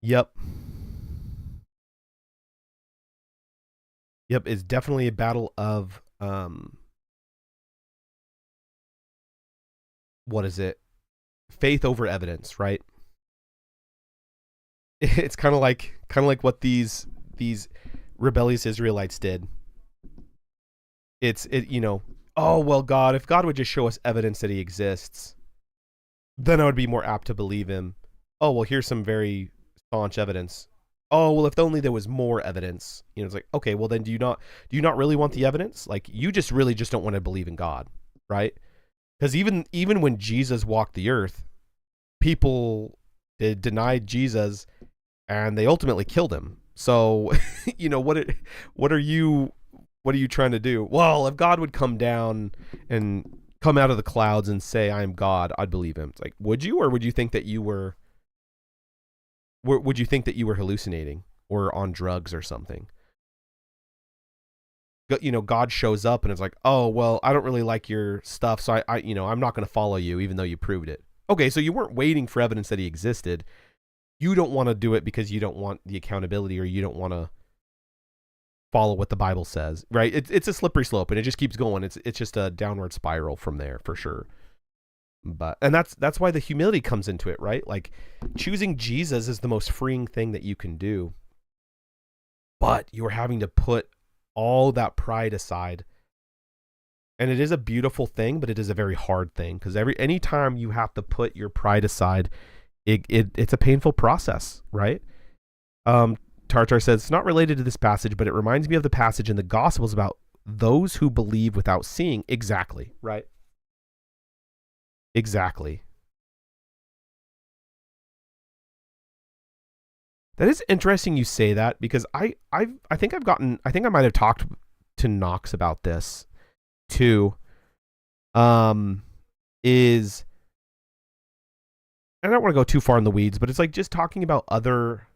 C: Yep. Yep, it's definitely a battle of what is it? Faith over evidence, right? It's kind of like what these rebellious Israelites did. Oh, well, God, if God would just show us evidence that he exists, then I would be more apt to believe him. Oh, well, here's some very staunch evidence. Oh, well, if only there was more evidence. It's like, okay, well, then do you not really want the evidence? Like, you just really just don't want to believe in God, right? Because even when Jesus walked the earth, people denied Jesus and they ultimately killed him. So, what are you trying to do? Well, if God would come down and come out of the clouds and say, I am God, I'd believe him. It's like, would you, or would you think that you were hallucinating or on drugs or something? God shows up and it's like, oh, well, I don't really like your stuff, so I'm not going to follow you even though you proved it. Okay, so you weren't waiting for evidence that he existed. You don't want to do it because you don't want the accountability, or you don't want to follow what the Bible says, right? It's a slippery slope, and it just keeps going. It's just a downward spiral from there for sure. And that's why the humility comes into it, right? Like, choosing Jesus is the most freeing thing that you can do, but you're having to put all that pride aside. And it is a beautiful thing, but it is a very hard thing, because any time you have to put your pride aside, it's a painful process, right? Tartar says, it's not related to this passage, but it reminds me of the passage in the Gospels about those who believe without seeing. Exactly, right? Exactly. That is interesting you say that, because I think I might have talked to Knox about this too. Is, I don't want to go too far in the weeds, but it's like just talking about other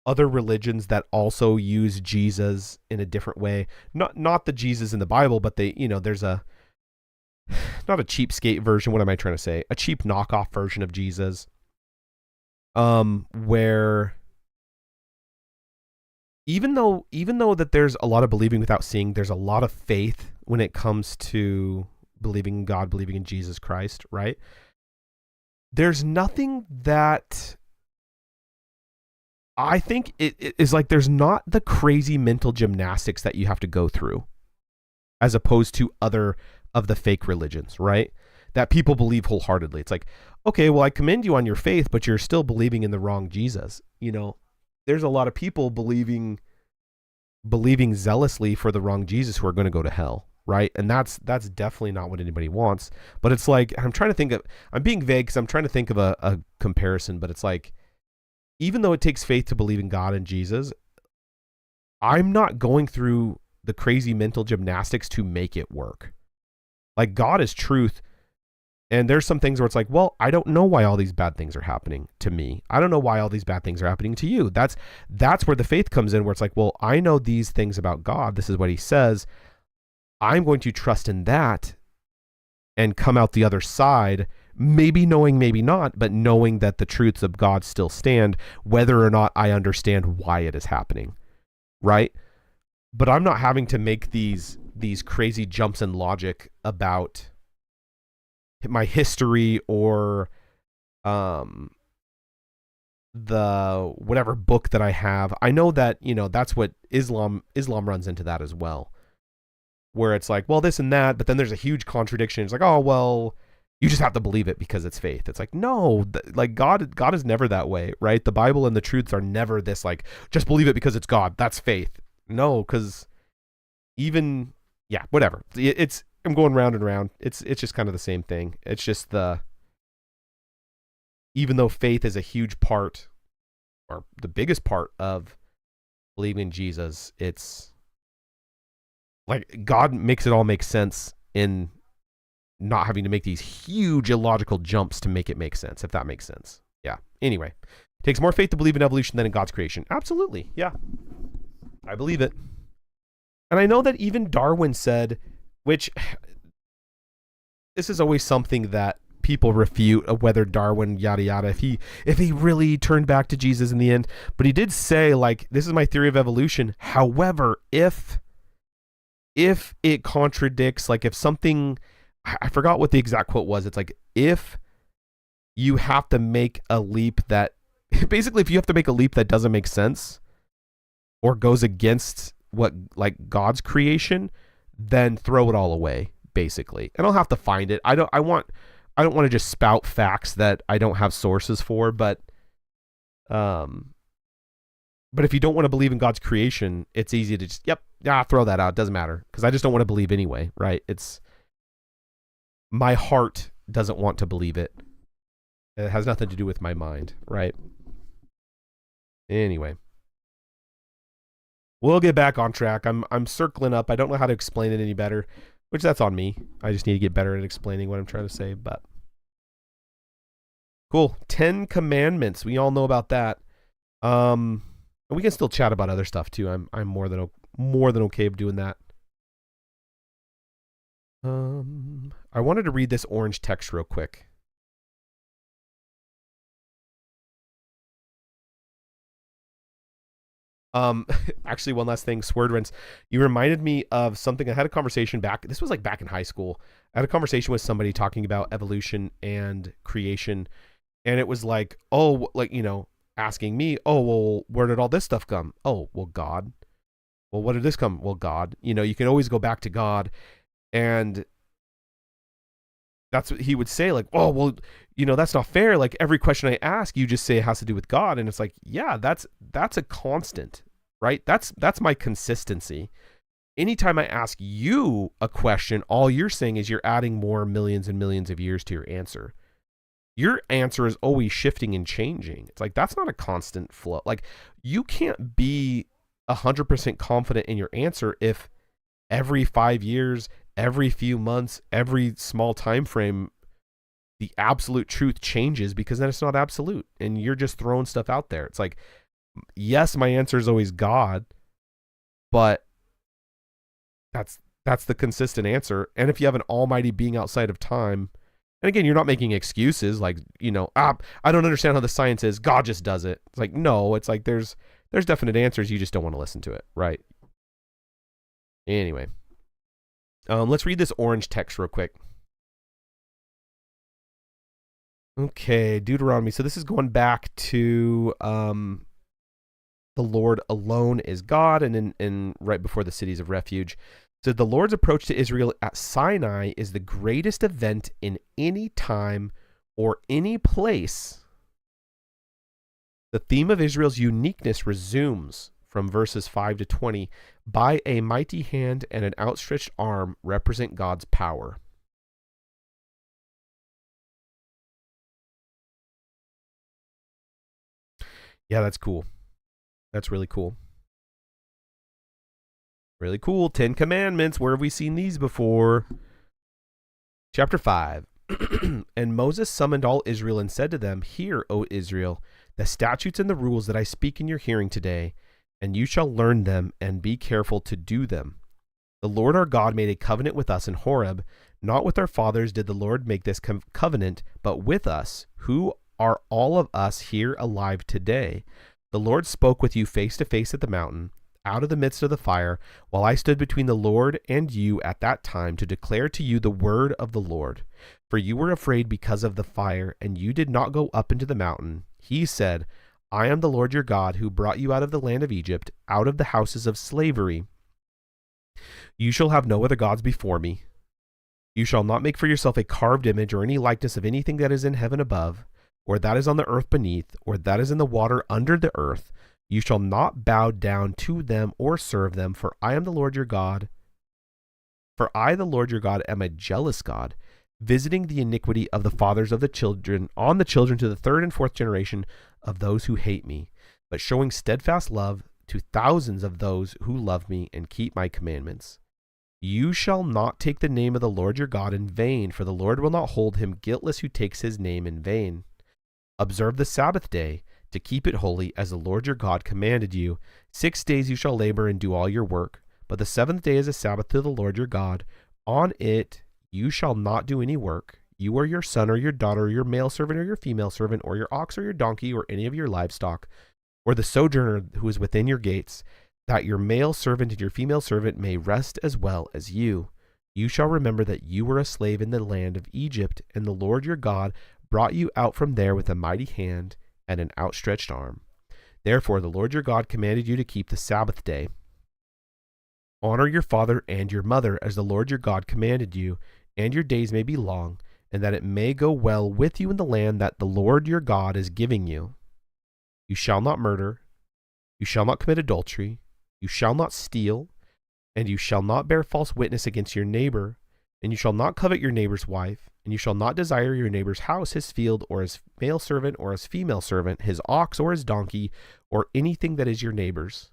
C: religions that also use Jesus in a different way. Not the Jesus in the Bible, but there's not a cheapskate version. What am I trying to say? A cheap knockoff version of Jesus. Where even though that there's a lot of believing without seeing, there's a lot of faith when it comes to believing in God, believing in Jesus Christ, right? There's nothing that I think it is like, there's not the crazy mental gymnastics that you have to go through as opposed to other of the fake religions, right? That people believe wholeheartedly. It's like, okay, well, I commend you on your faith, but you're still believing in the wrong Jesus. There's a lot of people believing zealously for the wrong Jesus who are going to go to hell, right? And that's definitely not what anybody wants. But it's like, I'm being vague because I'm trying to think of a comparison, but it's like, even though it takes faith to believe in God and Jesus, I'm not going through the crazy mental gymnastics to make it work. Like, God is truth. And there's some things where it's like, well, I don't know why all these bad things are happening to me. I don't know why all these bad things are happening to you. That's where the faith comes in, where it's like, well, I know these things about God. This is what he says. I'm going to trust in that and come out the other side, maybe knowing, maybe not, but knowing that the truths of God still stand, whether or not I understand why it is happening, right? But I'm not having to make these crazy jumps in logic about my history or the whatever book that I have. I know that, that's what Islam runs into that as well, where it's like, well, this and that, but then there's a huge contradiction. It's like, oh, well, you just have to believe it because it's faith. It's like, no, like God is never that way, right? The Bible and the truths are never this, like, just believe it because it's God. That's faith. No, because whatever. I'm going round and round. It's just kind of the same thing. It's just even though faith is a huge part, or the biggest part of believing in Jesus, it's like God makes it all make sense in not having to make these huge illogical jumps to make it make sense, if that makes sense. Yeah. Anyway, it takes more faith to believe in evolution than in God's creation. Absolutely. Yeah. I believe it. And I know that even Darwin said, which this is always something that people refute, of whether Darwin, yada, yada, if he really turned back to Jesus in the end. But he did say, like, this is my theory of evolution. However, if it contradicts, like if something, I forgot what the exact quote was. It's like, if you have to make a leap that, basically if you have to make a leap that doesn't make sense, or goes against what like God's creation, then throw it all away, basically. And I'll have to find it. I don't want to just spout facts that I don't have sources for, but if you don't want to believe in God's creation, it's easy to just throw that out. It doesn't matter, because I just don't want to believe anyway, right? It's my heart doesn't want to believe it. It has nothing to do with my mind, right? Anyway, we'll get back on track. I'm circling up. I don't know how to explain it any better, which that's on me. I just need to get better at explaining what I'm trying to say, but cool. 10 Commandments. We all know about that. We can still chat about other stuff too. I'm more than okay with doing that. I wanted to read this orange text real quick. Actually, one last thing, Swordrens, you reminded me of something. I had a conversation this was like back in high school. I had a conversation with somebody talking about evolution and creation, and it was like, asking me, well, where did all this stuff come? Oh, well, God. Well, what did this come? Well, God. You can always go back to God, and that's what he would say, like, oh, well, that's not fair. Like, every question I ask, you just say it has to do with God. And it's like, yeah, that's a constant, right? That's my consistency. Anytime I ask you a question, all you're saying is you're adding more millions and millions of years to your answer. Your answer is always shifting and changing. It's like, that's not a constant flow. Like, you can't be 100% confident in your answer if every 5 years, every few months, every small time frame, the absolute truth changes, because then it's not absolute and you're just throwing stuff out there. It's like, yes, my answer is always God, but that's the consistent answer. And if you have an almighty being outside of time, and again, you're not making excuses like, I don't understand how the science is, God just does it. It's like, no, it's like there's definite answers, you just don't want to listen to it, right? Anyway, let's read this orange text real quick. Okay, Deuteronomy. So this is going back to the Lord alone is God, and in right before the cities of refuge. So the Lord's approach to Israel at Sinai is the greatest event in any time or any place. The theme of Israel's uniqueness resumes from verses 5 to 20. By a mighty hand and an outstretched arm represent God's power. Yeah, that's cool. That's really cool. Really cool. 10 Commandments. Where have we seen these before? Chapter 5. And Moses summoned all Israel and said to them, Hear, O Israel, the statutes and the rules that I speak in your hearing today, and you shall learn them and be careful to do them. The Lord our God made a covenant with us in Horeb. Not with our fathers did the Lord make this covenant, but with us, who are all of us here alive today. The Lord spoke with you face to face at the mountain, out of the midst of the fire, while I stood between the Lord and you at that time to declare to you the word of the Lord. For you were afraid because of the fire, and you did not go up into the mountain. He said, I am the Lord your God, who brought you out of the land of Egypt, out of the houses of slavery. You shall have no other gods before me. You shall not make for yourself a carved image or any likeness of anything that is in heaven above, or that is on the earth beneath, or that is in the water under the earth. You shall not bow down to them or serve them, for I am the Lord your God. For I, the Lord your God, am a jealous God, visiting the iniquity of the fathers of the children on the children to the third and fourth generation of those who hate me, but showing steadfast love to thousands of those who love me and keep my commandments. You shall not take the name of the Lord your God in vain, for the Lord will not hold him guiltless who takes his name in vain. Observe the Sabbath day, to keep it holy, as the Lord your God commanded you. 6 days you shall labor and do all your work, but the seventh day is a Sabbath to the Lord your God. On it you shall not do any work, you or your son or your daughter, or your male servant or your female servant, or your ox or your donkey, or any of your livestock, or the sojourner who is within your gates, that your male servant and your female servant may rest as well as you. You shall remember that you were a slave in the land of Egypt, and the Lord your God brought you out from there with a mighty hand and an outstretched arm. Therefore, the Lord your God commanded you to keep the Sabbath day. Honor your father and your mother as the Lord your God commanded you, and your days may be long, and that it may go well with you in the land that the Lord your God is giving you. You shall not murder. You shall not commit adultery. You shall not steal. And you shall not bear false witness against your neighbor. And you shall not covet your neighbor's wife. And you shall not desire your neighbor's house, his field, or his male servant, or his female servant, his ox, or his donkey, or anything that is your neighbor's.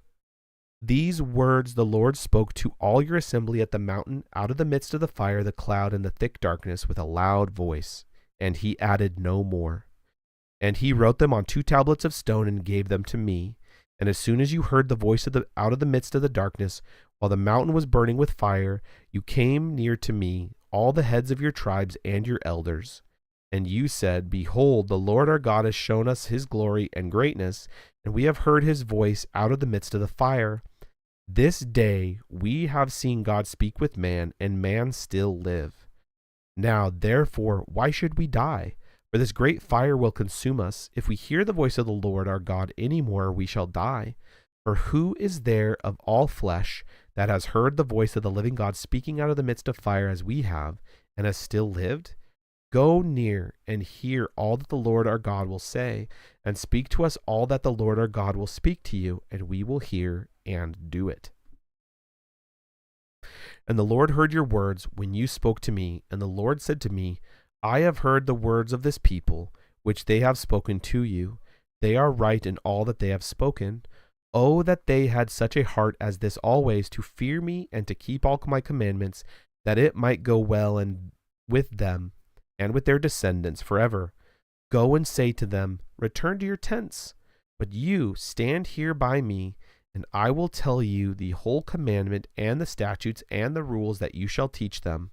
C: These words the Lord spoke to all your assembly at the mountain out of the midst of the fire, the cloud, and the thick darkness with a loud voice. And he added no more. And he wrote them on 2 tablets of stone and gave them to me. And as soon as you heard the voice out of the midst of the darkness, while the mountain was burning with fire, you came near to me, all the heads of your tribes and your elders. And you said, Behold, the Lord our God has shown us his glory and greatness, and we have heard his voice out of the midst of the fire. This day we have seen God speak with man, and man still live. Now, therefore, why should we die? For this great fire will consume us. If we hear the voice of the Lord our God any more, we shall die. For who is there of all flesh that has heard the voice of the living God speaking out of the midst of fire as we have, and has still lived? Go near and hear all that the Lord our God will say, and speak to us all that the Lord our God will speak to you, and we will hear and do it. And the Lord heard your words when you spoke to me, and the Lord said to me, I have heard the words of this people, which they have spoken to you. They are right in all that they have spoken. Oh, that they had such a heart as this always, to fear me and to keep all my commandments, that it might go well and with them and with their descendants forever. Go and say to them, Return to your tents. But you stand here by me, and I will tell you the whole commandment and the statutes and the rules that you shall teach them,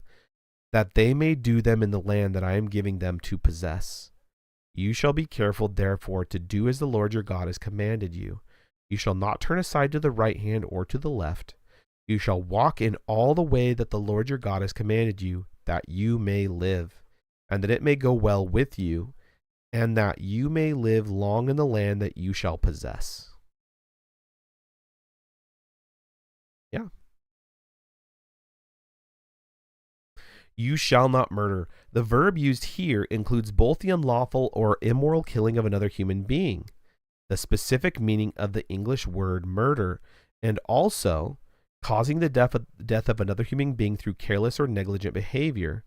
C: that they may do them in the land that I am giving them to possess. You shall be careful, therefore, to do as the Lord your God has commanded you. You shall not turn aside to the right hand or to the left. You shall walk in all the way that the Lord your God has commanded you, that you may live, and that it may go well with you, and that you may live long in the land that you shall possess. Yeah. You shall not murder. The verb used here includes both the unlawful or immoral killing of another human being, the specific meaning of the English word murder, and also causing the death of another human being through careless or negligent behavior.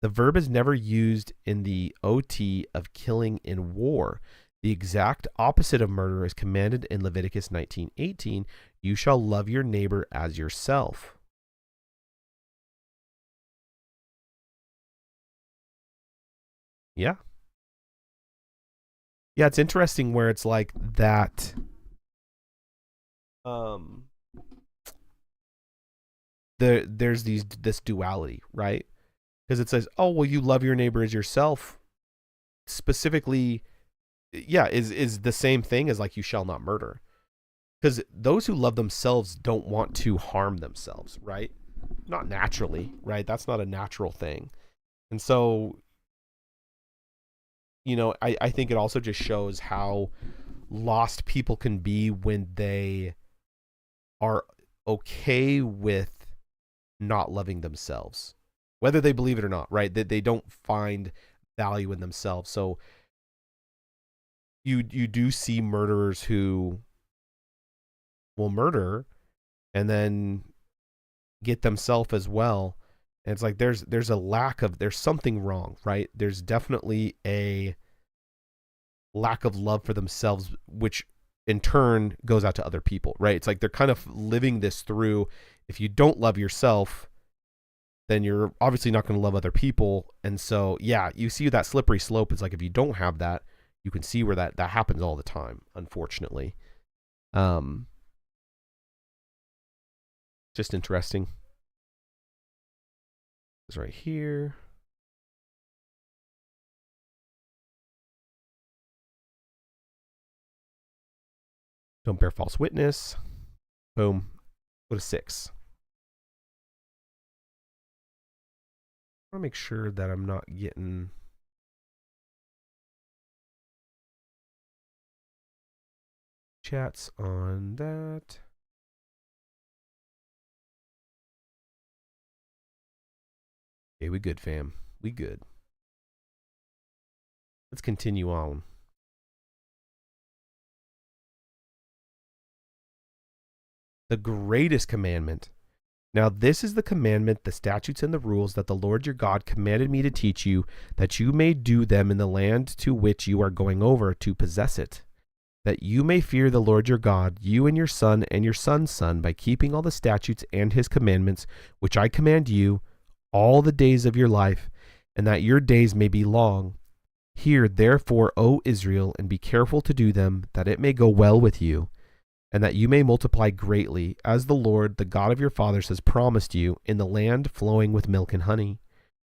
C: The verb is never used in the OT of killing in war. The exact opposite of murder is commanded in Leviticus 19:18. You shall love your neighbor as yourself. Yeah. Yeah, it's interesting where it's like that. There's this duality, right? Because it says, "Oh, well, you love your neighbor as yourself." Specifically, yeah, is the same thing as like you shall not murder. Because those who love themselves don't want to harm themselves, right? Not naturally, right? That's not a natural thing, and so I think it also just shows how lost people can be when they are okay with not loving themselves, whether they believe it or not, right? That they don't find value in themselves. So you do see murderers who will murder and then get themselves as well. And it's like there's something wrong, right? There's definitely a lack of love for themselves, which in turn goes out to other people, right? It's like they're kind of living this through. If you don't love yourself, then you're obviously not going to love other people. And so, yeah, you see that slippery slope. It's like if you don't have that, you can see where that happens all the time, unfortunately. Just interesting. It's right here. Don't bear false witness. Boom. Go to 6. I want to make sure that I'm not getting... chats on that. Okay, we good, fam. We good. Let's continue on. The greatest commandment. Now this is the commandment, the statutes and the rules that the Lord your God commanded me to teach you, that you may do them in the land to which you are going over to possess it, that you may fear the Lord your God, you and your son's son, by keeping all the statutes and his commandments, which I command you, all the days of your life, and that your days may be long. Hear therefore, O Israel, and be careful to do them, that it may go well with you, and that you may multiply greatly, as the Lord, the God of your fathers, has promised you, in the land flowing with milk and honey.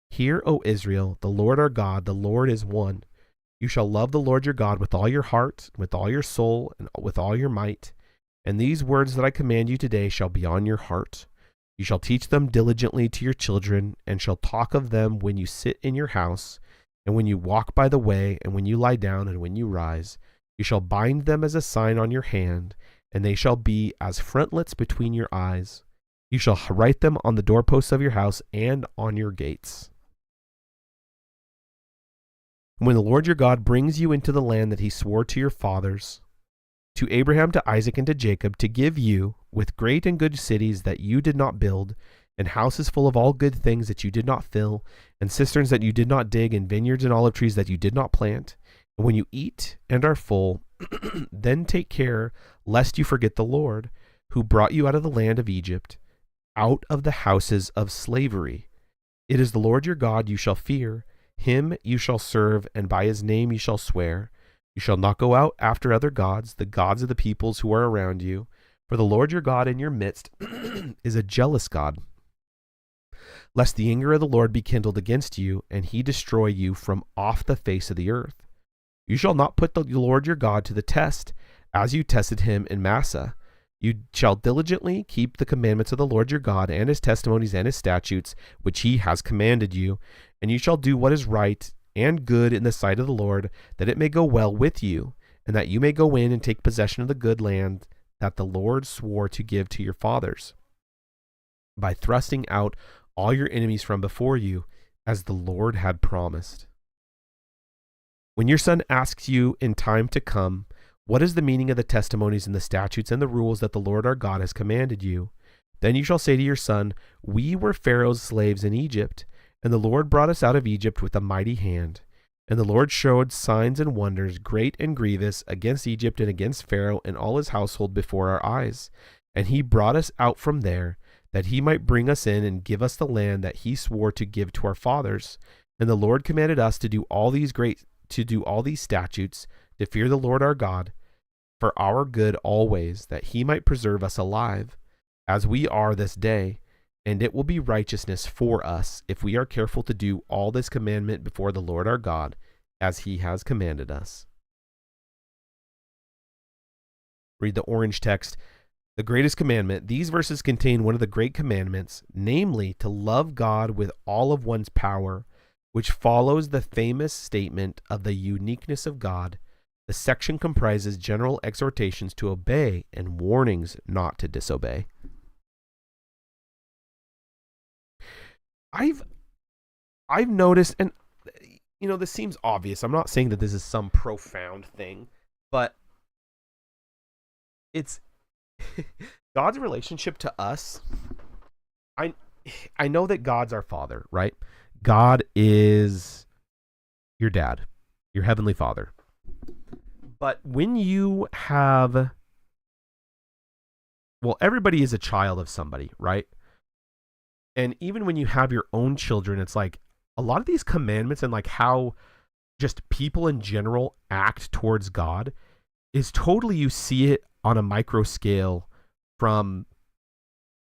C: Hear, O Israel, the Lord our God, the Lord is one. You shall love the Lord your God with all your heart, with all your soul, and with all your might. And these words that I command you today shall be on your heart. You shall teach them diligently to your children, and shall talk of them when you sit in your house, and when you walk by the way, and when you lie down, and when you rise. You shall bind them as a sign on your hand, and they shall be as frontlets between your eyes. You shall write them on the doorposts of your house and on your gates. When the Lord your God brings you into the land that he swore to your fathers, to Abraham, to Isaac, and to Jacob, to give you, with great and good cities that you did not build, and houses full of all good things that you did not fill, and cisterns that you did not dig, and vineyards and olive trees that you did not plant. And when you eat and are full, then take care lest you forget the Lord, who brought you out of the land of Egypt, out of the houses of slavery. It is the Lord your God you shall fear, him you shall serve, and by his name you shall swear. You shall not go out after other gods, the gods of the peoples who are around you, for the Lord your God in your midst is a jealous God, lest the anger of the Lord be kindled against you, and he destroy you from off the face of the earth. You shall not put the Lord your God to the test, as you tested him in Massah. You shall diligently keep the commandments of the Lord your God, and his testimonies and his statutes, which he has commanded you, and you shall do what is right and good in the sight of the Lord, that it may go well with you, and that you may go in and take possession of the good land that the Lord swore to give to your fathers, by thrusting out all your enemies from before you, as the Lord had promised. When your son asks you in time to come, what is the meaning of the testimonies and the statutes and the rules that the Lord our God has commanded you? Then you shall say to your son, we were Pharaoh's slaves in Egypt, and the Lord brought us out of Egypt with a mighty hand. And the Lord showed signs and wonders, great and grievous, against Egypt and against Pharaoh and all his household before our eyes. And he brought us out from there, that he might bring us in and give us the land that he swore to give to our fathers. And the Lord commanded us to do all these statutes, to fear the Lord our God, for our good always, that he might preserve us alive, as we are this day. And it will be righteousness for us if we are careful to do all this commandment before the Lord our God, as he has commanded us. Read the orange text. The greatest commandment. These verses contain one of the great commandments, namely to love God with all of one's power, which follows the famous statement of the uniqueness of God. The section comprises general exhortations to obey and warnings not to disobey. I've noticed, and this seems obvious. I'm not saying that this is some profound thing, but it's God's relationship to us. I know that God's our Father, right? God is your dad, your heavenly Father. But when you have, everybody is a child of somebody, right? And even when you have your own children, it's like a lot of these commandments and like how just people in general act towards God is totally, you see it on a micro scale from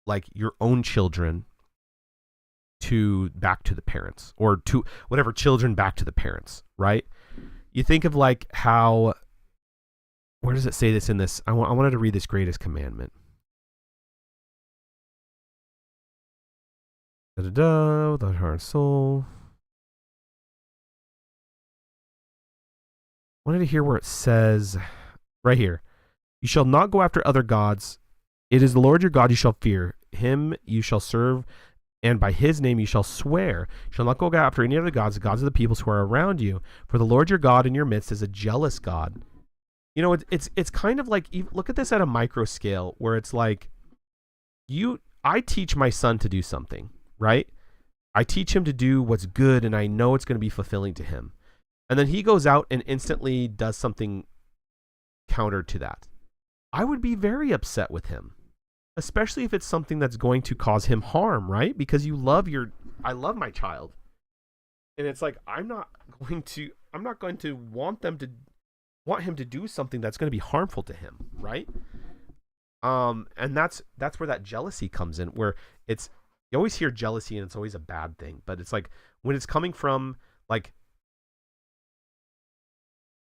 C: like your own children to back to the parents, or to whatever children back to the parents, right? You think of like how, where does it say this in this? I wanted to read this greatest commandment. With our heart and soul. I wanted to hear where it says, right here. You shall not go after other gods. It is the Lord your God you shall fear. Him you shall serve, and by his name you shall swear. You shall not go after any other gods, the gods of the peoples who are around you. For the Lord your God in your midst is a jealous God. You know, it's kind of like, look at this at a micro scale, where it's like, I teach my son to do something, right? I teach him to do what's good, and I know it's going to be fulfilling to him. And then he goes out and instantly does something counter to that. I would be very upset with him, especially if it's something that's going to cause him harm, right? Because I love my child. And it's like, I'm not going to want him to do something that's going to be harmful to him, right? And that's where that jealousy comes in, where you always hear jealousy and it's always a bad thing, but it's like, when it's coming from, like,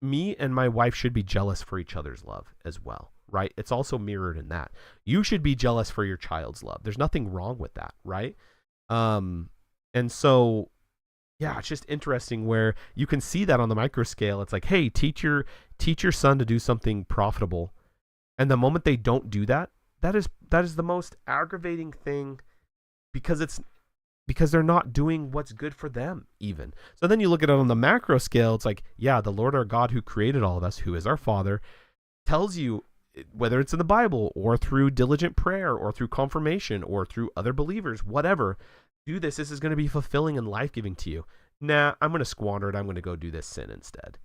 C: me and my wife should be jealous for each other's love as well, right? It's also mirrored in that. You should be jealous for your child's love. There's nothing wrong with that, right? And so, yeah, it's just interesting where you can see that on the micro scale. It's like, hey, teach your son to do something profitable. And the moment they don't do that, that is the most aggravating thing, because they're not doing what's good for them even. So then you look at it on the macro scale, it's like, yeah, the Lord our God who created all of us, who is our Father, tells you, whether it's in the Bible or through diligent prayer or through confirmation or through other believers, whatever, do this. This is going to be fulfilling and life-giving to you. Nah, I'm going to squander it. I'm going to go do this sin instead.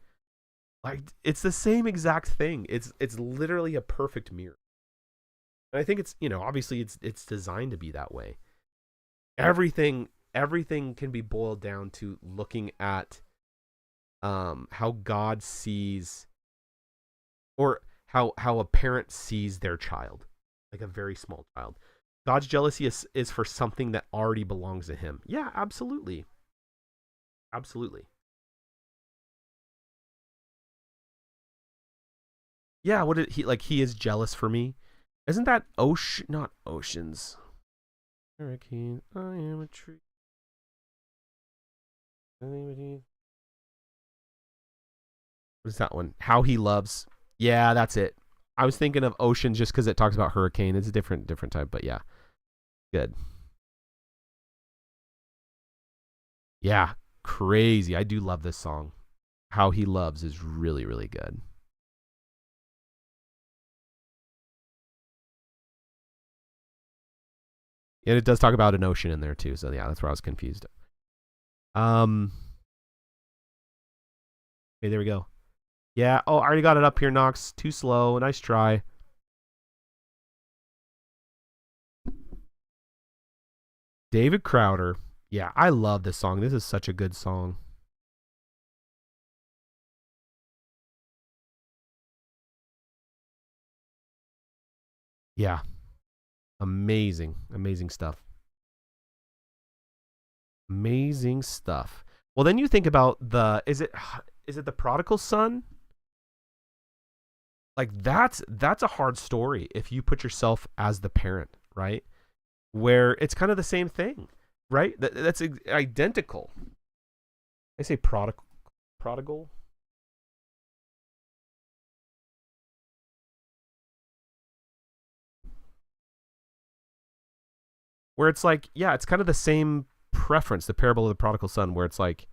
C: Like, it's the same exact thing. It's literally a perfect mirror. And I think it's, obviously it's designed to be that way. Everything can be boiled down to looking at how God sees, or how a parent sees their child, like a very small child. God's jealousy is for something that already belongs to him. Yeah, absolutely. Absolutely. Yeah, what did he is jealous for me? Isn't that not oceans? Hurricane, I am a tree. What is that one? How he loves. Yeah, that's it. I was thinking of ocean just because it talks about hurricane. It's a different type, but yeah, good. Yeah, crazy. I do love this song. How he loves is really, really good. And it does talk about an ocean in there too. So yeah, that's where I was confused. Okay, there we go. Yeah. Oh, I already got it up here, Knox. Too slow. Nice try. David Crowder. Yeah, I love this song. This is such a good song. Yeah. Amazing. Amazing stuff. Amazing stuff. Well, then you think about is it the prodigal son? Like, that's a hard story if you put yourself as the parent, right? Where it's kind of the same thing, right? That's identical. I say prodigal. Where it's like, yeah, it's kind of the same preference, the parable of the prodigal son, where it's like,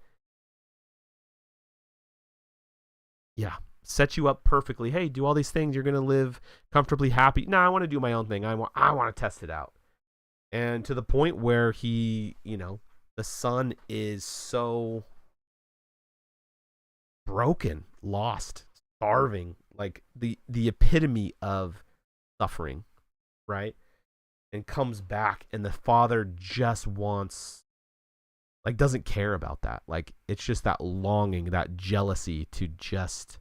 C: yeah, set you up perfectly. Hey, do all these things. You're going to live comfortably happy. No, I want to do my own thing. I want to test it out. And to the point where he, the son is so broken, lost, starving, like the epitome of suffering, right? And comes back, and the father just wants, like, doesn't care about that. Like, it's just that longing, that jealousy to just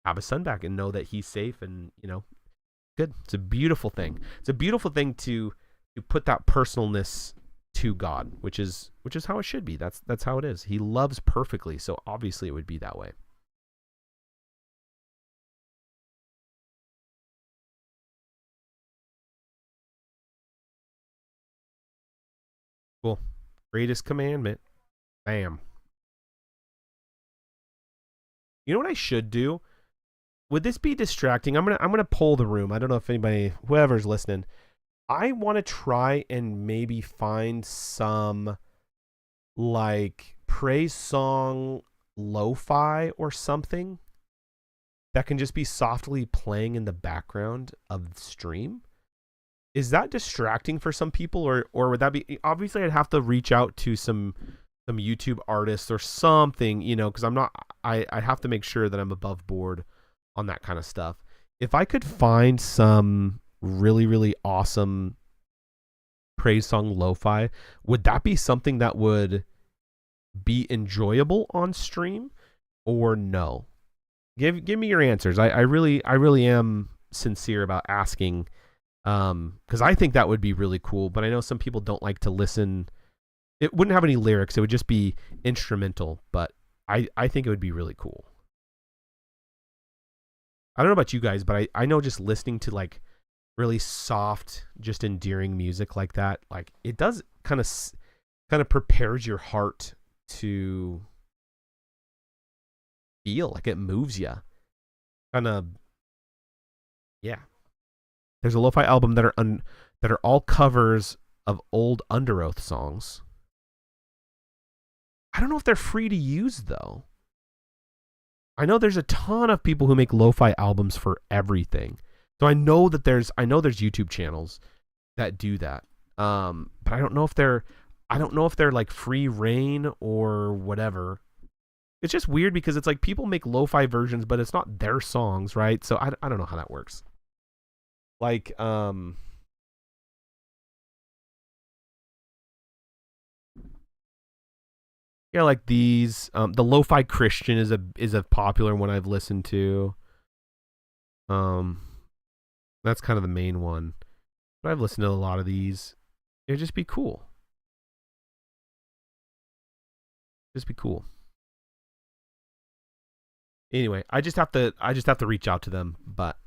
C: have a son back and know that he's safe and, good. It's a beautiful thing. It's a beautiful thing to put that personalness to God, which is how it should be. That's how it is. He loves perfectly, so obviously it would be that way. Cool. Greatest commandment. Bam. You know what I should do? would this be distracting? I'm gonna poll the room. I don't know if anybody, whoever's listening, I want to try and maybe find some like praise song lo-fi or something that can just be softly playing in the background of the stream. Is that distracting for some people, or would that be? Obviously, I'd have to reach out to some YouTube artists or something, because I'm not. I have to make sure that I'm above board on that kind of stuff. If I could find some really, really awesome praise song lo-fi, would that be something that would be enjoyable on stream, or no? Give me your answers. I really am sincere about asking, because I think that would be really cool. But I know some people don't like to listen. It wouldn't have any lyrics. It would just be instrumental. But I think it would be really cool. I don't know about you guys, but I know just listening to like really soft, just endearing music like that, like it does kind of prepares your heart to feel, like it moves you. Kind of, yeah. There's a lo-fi album that are all covers of old Under Oath songs. I don't know if they're free to use though. I know there's a ton of people who make lo-fi albums for everything. So I know there's YouTube channels that do that. But I don't know if they're like free reign or whatever. It's just weird because it's like people make lo-fi versions, but it's not their songs, right? So I don't know how that works. Like yeah, like these the Lo-Fi Christian is a popular one I've listened to. That's kind of the main one. But I've listened to a lot of these. It'd just be cool. Just be cool. Anyway, I just have to reach out to them, but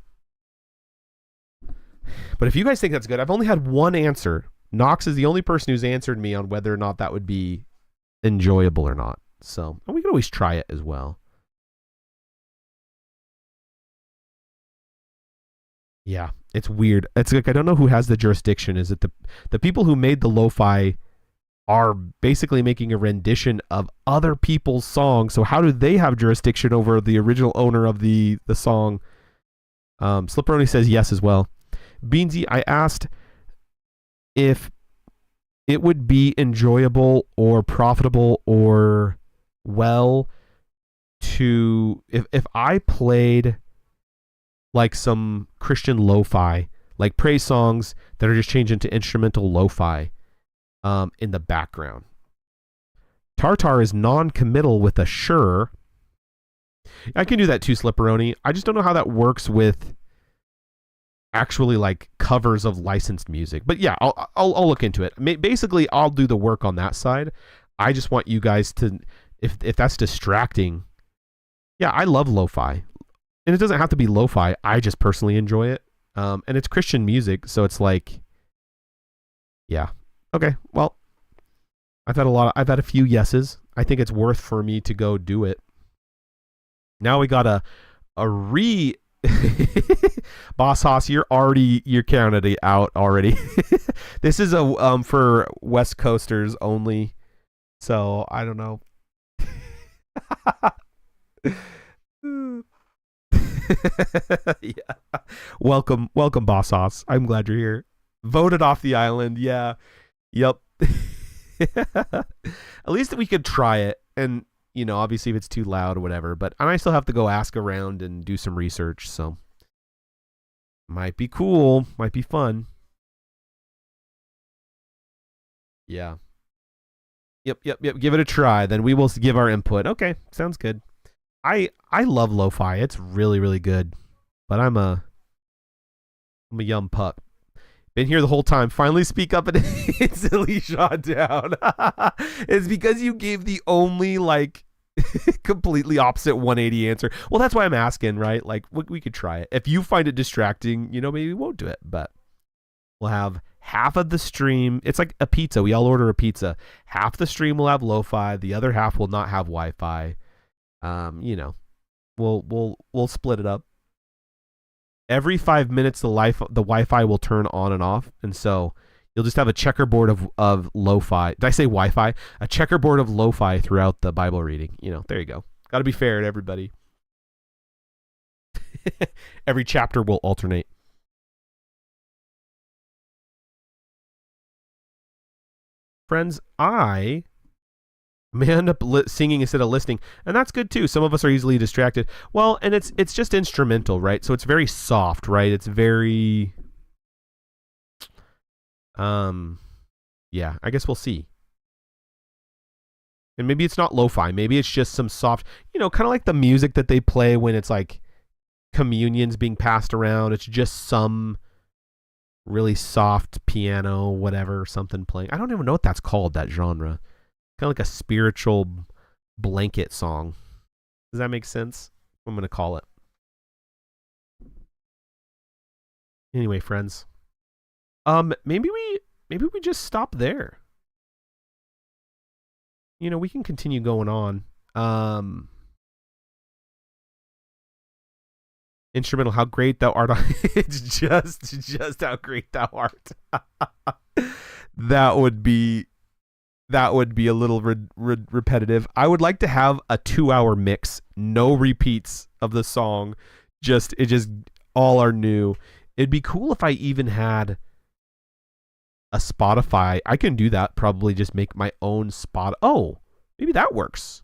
C: if you guys think that's good, I've only had one answer. Knox is the only person who's answered me on whether or not that would be enjoyable or not. So, and we can always try it as well. Yeah, it's weird. It's like I don't know who has the jurisdiction. Is it the people who made the lo-fi are basically making a rendition of other people's songs? So how do they have jurisdiction over the original owner of the song? Slipperoni says yes as well. Beansy, I asked if it would be enjoyable or profitable or well to if I played like some Christian lo-fi, like praise songs that are just changed into instrumental lo-fi in the background. Tartar is non-committal with a sure. I can do that too, Slipperoni. I just don't know how that works with actually like covers of licensed music. But yeah, I'll look into it. Basically, I'll do the work on that side. I just want you guys to, if that's distracting, yeah, I love lo-fi. And it doesn't have to be lo-fi. I just personally enjoy it. And it's Christian music, so it's like, yeah. Okay, well, I've had a few yeses. I think it's worth for me to go do it. Now we got a Boss Haas, you're counted out already. This is a for West Coasters only. So I don't know. Yeah. Welcome, Boss Haas. I'm glad you're here. Voted off the island. Yeah. Yep. At least we could try it. And, obviously if it's too loud or whatever. But I still have to go ask around and do some research. So might be cool. Might be fun. Yeah. Yep. Give it a try. Then we will give our input. Okay. Sounds good. I love lo-fi. It's really, really good. But I'm a young pup. Been here the whole time. Finally speak up and instantly shot down. It's because you gave the only like completely opposite 180 answer. Well, that's why I'm asking, right? Like we could try it. If you find it distracting, maybe we won't do it. But we'll have half of the stream. It's like a pizza. We all order a pizza. Half the stream will have lo-fi. The other half will not have Wi-Fi. We'll split it up. every 5 minutes the Wi-Fi will turn on and off, and so you'll just have a checkerboard of lo-fi. Did I say Wi-Fi? A checkerboard of lo-fi throughout the Bible reading. There you go. Got to be fair to everybody. Every chapter will alternate. Friends, I may end up singing instead of listening, and that's good too. Some of us are easily distracted. Well, and it's just instrumental, right? So it's very soft, right? It's very yeah, I guess we'll see. And maybe it's not lo-fi. Maybe it's just some soft, kind of like the music that they play when it's like communion's being passed around. It's just some really soft piano, whatever, something playing. I don't even know what that's called, that genre. Kind of like a spiritual blanket song. Does that make sense? I'm going to call it. Anyway, friends. Maybe we just stop there. We can continue going on. Instrumental, how great thou art. It's just how great thou art. That would be a little repetitive. I would like to have a 2-hour mix, no repeats of the song. It just all are new. It'd be cool if I even had a Spotify. I can do that. Probably just make my own spot. Oh, maybe that works.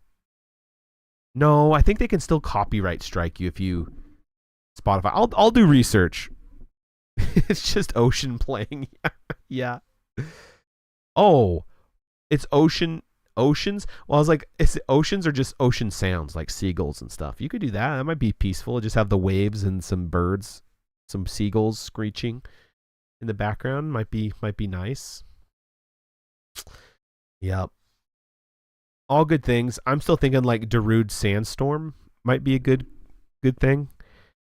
C: No, I think they can still copyright strike you if you Spotify. I'll do research. It's just ocean playing. Yeah. Oh, it's oceans. Well, I was like, is it oceans or just ocean sounds like seagulls and stuff? You could do that. That might be peaceful. Just have the waves and some birds, some seagulls screeching in the background. Might be nice. Yep. All good things. I'm still thinking like Darude Sandstorm might be a good thing.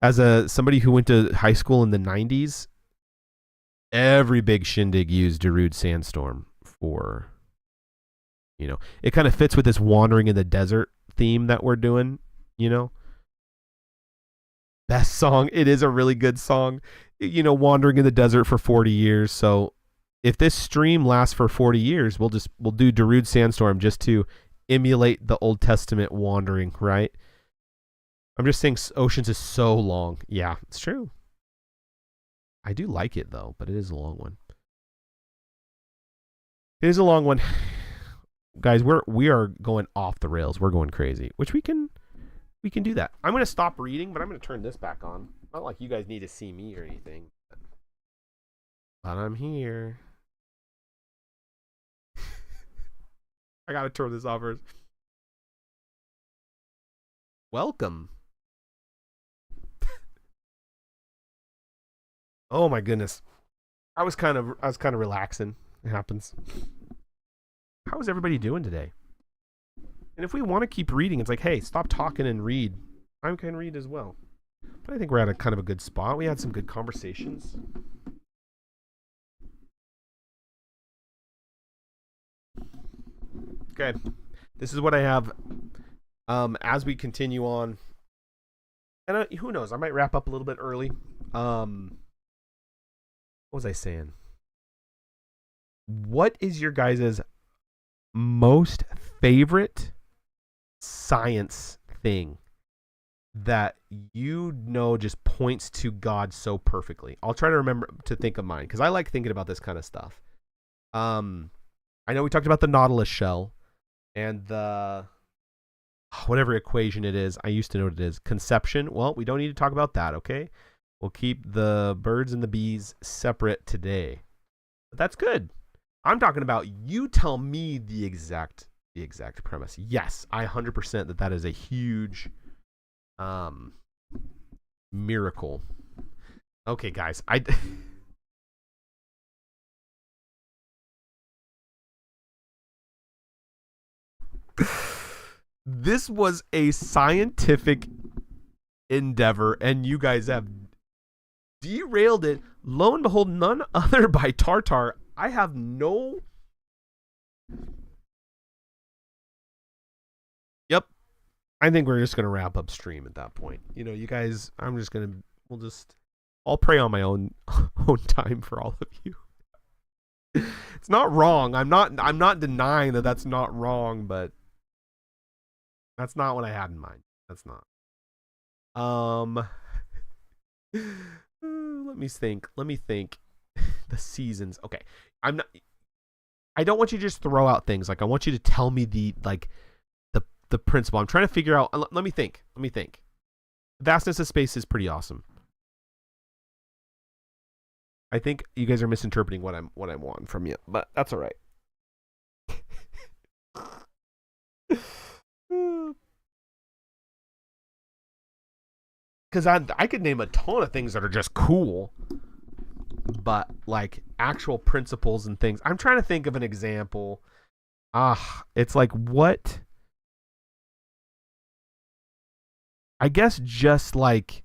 C: As somebody who went to high school in the 90s, every big shindig used Darude Sandstorm for, it kind of fits with this wandering in the desert theme that we're doing, Best song. It is a really good song, wandering in the desert for 40 years. So if this stream lasts for 40 years, we'll do Darude Sandstorm just to emulate the Old Testament wandering, right? I'm just saying Oceans is so long. Yeah, it's true. I do like it though, but it is a long one. It is a long one. Guys, we are going off the rails. We're going crazy, which we can do that. I'm going to stop reading, but I'm going to turn this back on. Not like you guys need to see me or anything. But I'm here. I got to turn this off first. Welcome. Oh my goodness. I was kind of relaxing. It happens. How is everybody doing today? And if we want to keep reading, it's like, hey, stop talking and read. I can read as well. But I think we're at a kind of a good spot. We had some good conversations. Okay. This is what I have as we continue on. And who knows? I might wrap up a little bit early. What was I saying? What is your guys' most favorite science thing that just points to God so perfectly? I'll try to remember to think of mine because I like thinking about this kind of stuff. I know we talked about the Nautilus shell and the whatever equation it is. I used to know what it is. Conception. Well, we don't need to talk about that, okay? We'll keep the birds and the bees separate today. But that's good. I'm talking about you tell me the exact premise. Yes, I 100% that is a huge miracle. Okay, guys. This was a scientific endeavor, and you guys have derailed it. Lo and behold, none other by Tartar. I have no... Yep. I think we're just going to wrap up stream at that point. You guys, we'll just I'll pray on my own own time for all of you. It's not wrong. I'm not denying that that's not wrong, but that's not what I had in mind. That's not. Let me think. The seasons. Okay. I don't want you to just throw out things. Like I want you to tell me the principle. I'm trying to figure out. Let me think. Vastness of space is pretty awesome. I think you guys are misinterpreting what I want from you, but that's all right. Because I could name a ton of things that are just cool, but like actual principles and things. I'm trying to think of an example. It's like what? I guess just like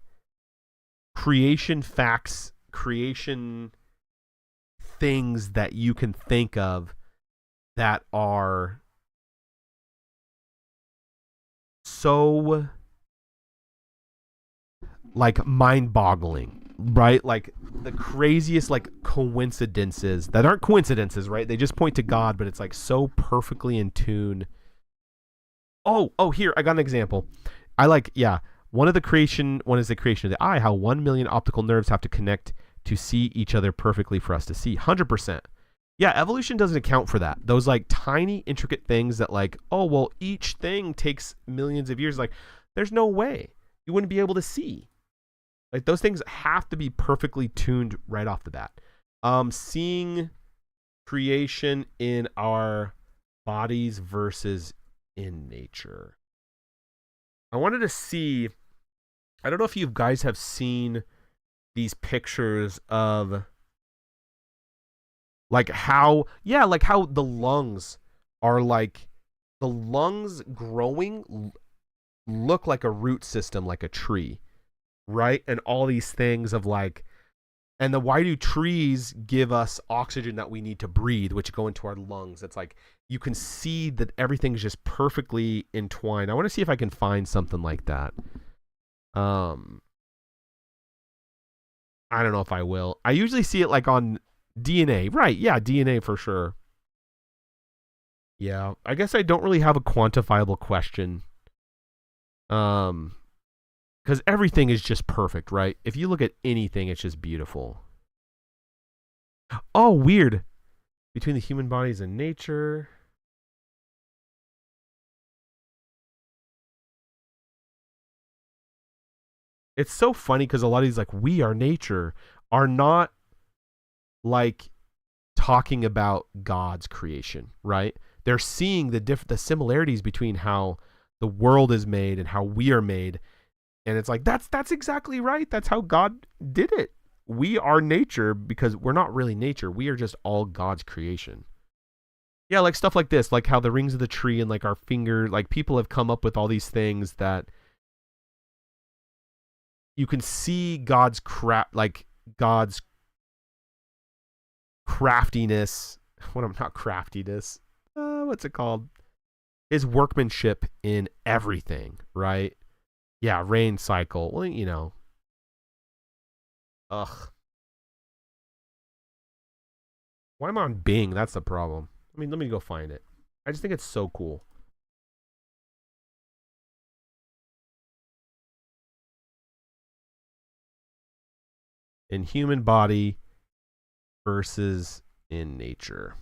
C: creation facts, creation things that you can think of that are so like mind-boggling, right? Like the craziest like coincidences that aren't coincidences, right? They just point to God, but it's like so perfectly in tune. Oh, here I got an example. One is the creation of the eye. How 1 million optical nerves have to connect to see each other perfectly for us to see. 100%. Yeah, evolution doesn't account for that. Those like tiny intricate things that like, oh well, each thing takes millions of years. Like, there's no way you wouldn't be able to see. Like those things have to be perfectly tuned right off the bat. Seeing creation in our bodies versus in nature. I wanted to see, I don't know if you guys have seen these pictures of like how the lungs are like, the lungs growing look like a root system, like a tree. Right? And all these things of like, and then why do trees give us oxygen that we need to breathe, which go into our lungs? It's like you can see that everything's just perfectly entwined. I want to see if I can find something like that. I don't know if I will. I usually see it like on DNA. Right, yeah, DNA for sure. Yeah, I guess I don't really have a quantifiable question. Because everything is just perfect, right? If you look at anything, it's just beautiful. Oh, weird. Between the human bodies and nature. It's so funny because a lot of these, like, we are nature, are not like talking about God's creation, right? They're seeing the similarities between how the world is made and how we are made. And it's like, that's exactly right. That's how God did it. We are nature because we're not really nature. We are just all God's creation. Yeah, like stuff like this, like how the rings of the tree and like our finger, like people have come up with all these things that you can see God's God's craftiness. Not craftiness. What's it called? His workmanship in everything, right? Yeah, rain cycle. Well, you know. Ugh. Why am I on Bing? That's the problem. I mean, let me go find it. I just think it's so cool. In human body versus in nature.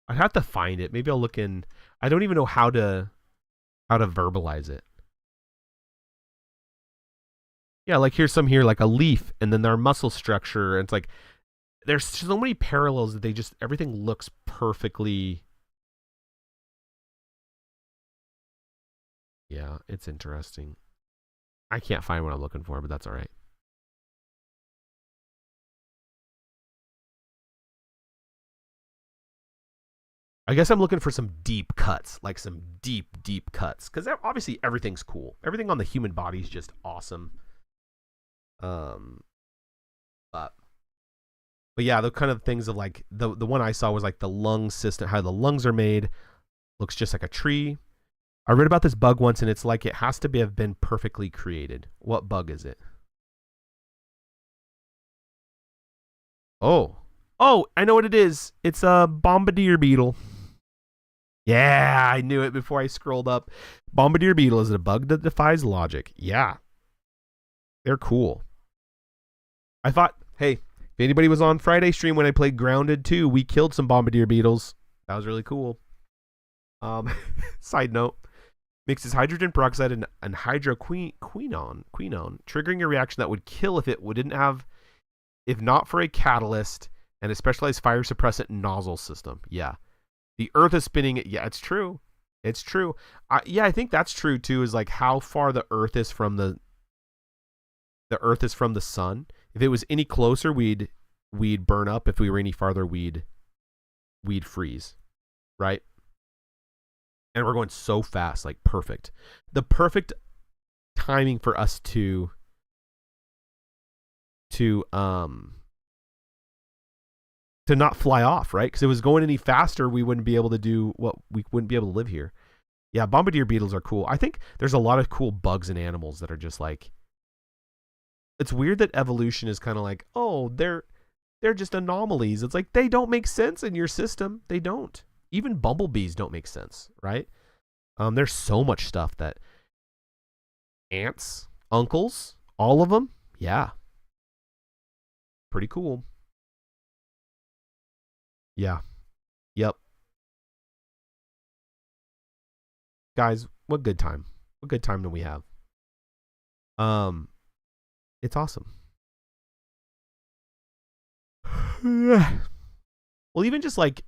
C: I'd have to find it. Maybe I'll look in. I don't even know how to verbalize it. Yeah, like here's some here, like a leaf, and then their muscle structure. And it's like there's so many parallels that everything looks perfectly. Yeah, it's interesting. I can't find what I'm looking for, but that's all right. I guess I'm looking for some deep cuts, like some deep cuts, because obviously everything's cool. Everything on the human body is just awesome. But yeah, the kind of things of like the one I saw was like the lung system, how the lungs are made, Looks just like a tree. I read about this bug once, and it's like it has to have been perfectly created. What bug is it? Oh, I know what it is. It's a bombardier beetle. Yeah, I knew it before I scrolled up. Bombardier beetle is a bug that defies logic. Yeah, they're cool. I thought, hey, if anybody was on Friday stream when I played Grounded 2, we killed some bombardier beetles. That was really cool. Side note, mixes hydrogen peroxide and hydroquinone, triggering a reaction that would kill if not for a catalyst and a specialized fire suppressant nozzle system. Yeah. The earth is spinning. Yeah, it's true. It's true. I think that's true too, is like how far the earth is from the sun. If it was any closer, we'd burn up. If we were any farther, we'd freeze. Right? And we're going so fast, like perfect. The perfect timing for us to not fly off, right? Because if it was going any faster, we wouldn't be able to live here. Yeah, bombardier beetles are cool. I think there's a lot of cool bugs and animals that are just like, it's weird that evolution is kind of like, oh, they're just anomalies. It's like they don't make sense in your system. They don't. Even bumblebees don't make sense, right? There's so much stuff that ants, uncles, all of them, yeah. Pretty cool. Yeah. Yep. Guys, what good time. What good time do we have? It's awesome. Well, even just like,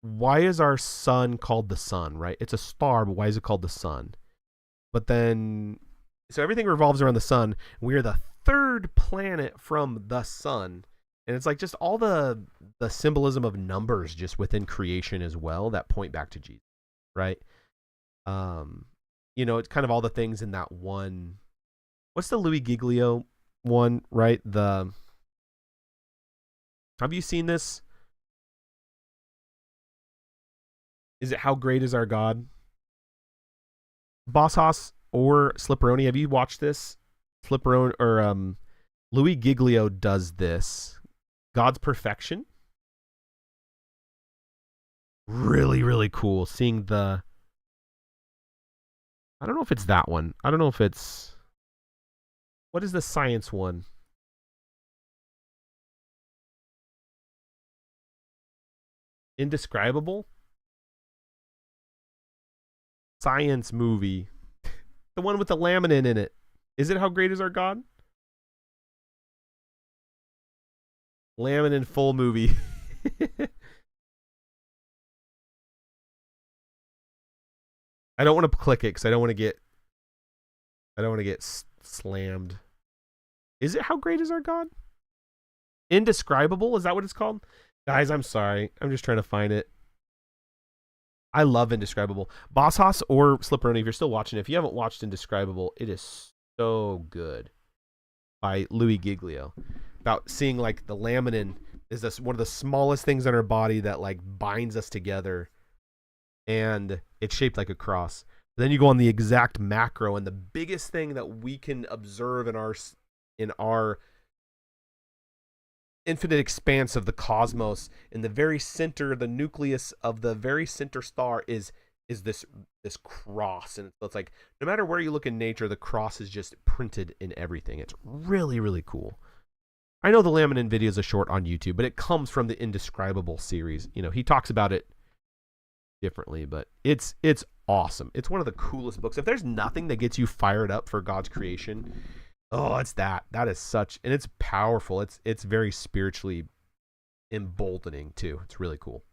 C: why is our sun called the sun, right? It's a star, but why is it called the sun? But then, so everything revolves around the sun. We are the third planet from the sun. And it's like just all the symbolism of numbers just within creation as well that point back to Jesus, right? It's kind of all the things in that one. What's the Louis Giglio one, right? Have you seen this? Is it How Great Is Our God? Boss Hoss or Slipperoni, have you watched this? Slipperoni or Louis Giglio does this. God's Perfection. Really, really cool. Seeing I don't know if it's that one. I don't know if it's, what is the science one? Indescribable? Science movie. The one with the laminin in it. Is it How Great Is Our God? Laminin full movie. I don't want to click it because I don't want to get slammed. Is it How Great Is Our God? Indescribable? Is that what it's called? Guys, I'm sorry. I'm just trying to find it. I love Indescribable. Boss Hoss or Slipperoni, if you're still watching, if you haven't watched Indescribable, it is so good. By Louis Giglio. About seeing like the laminin is this one of the smallest things in our body that like binds us together, and it's shaped like a cross. But then you go on the exact macro, and the biggest thing that we can observe in our infinite expanse of the cosmos, in the very center, the nucleus of the very center star is this cross. And it's like, no matter where you look in nature, the cross is just printed in everything. It's really, really cool. I know the laminin video is a short on YouTube, but it comes from the Indescribable series. He talks about it differently, but it's awesome. It's one of the coolest books. If there's nothing that gets you fired up for God's creation, it's that. That is such, and it's powerful. It's very spiritually emboldening too. It's really cool.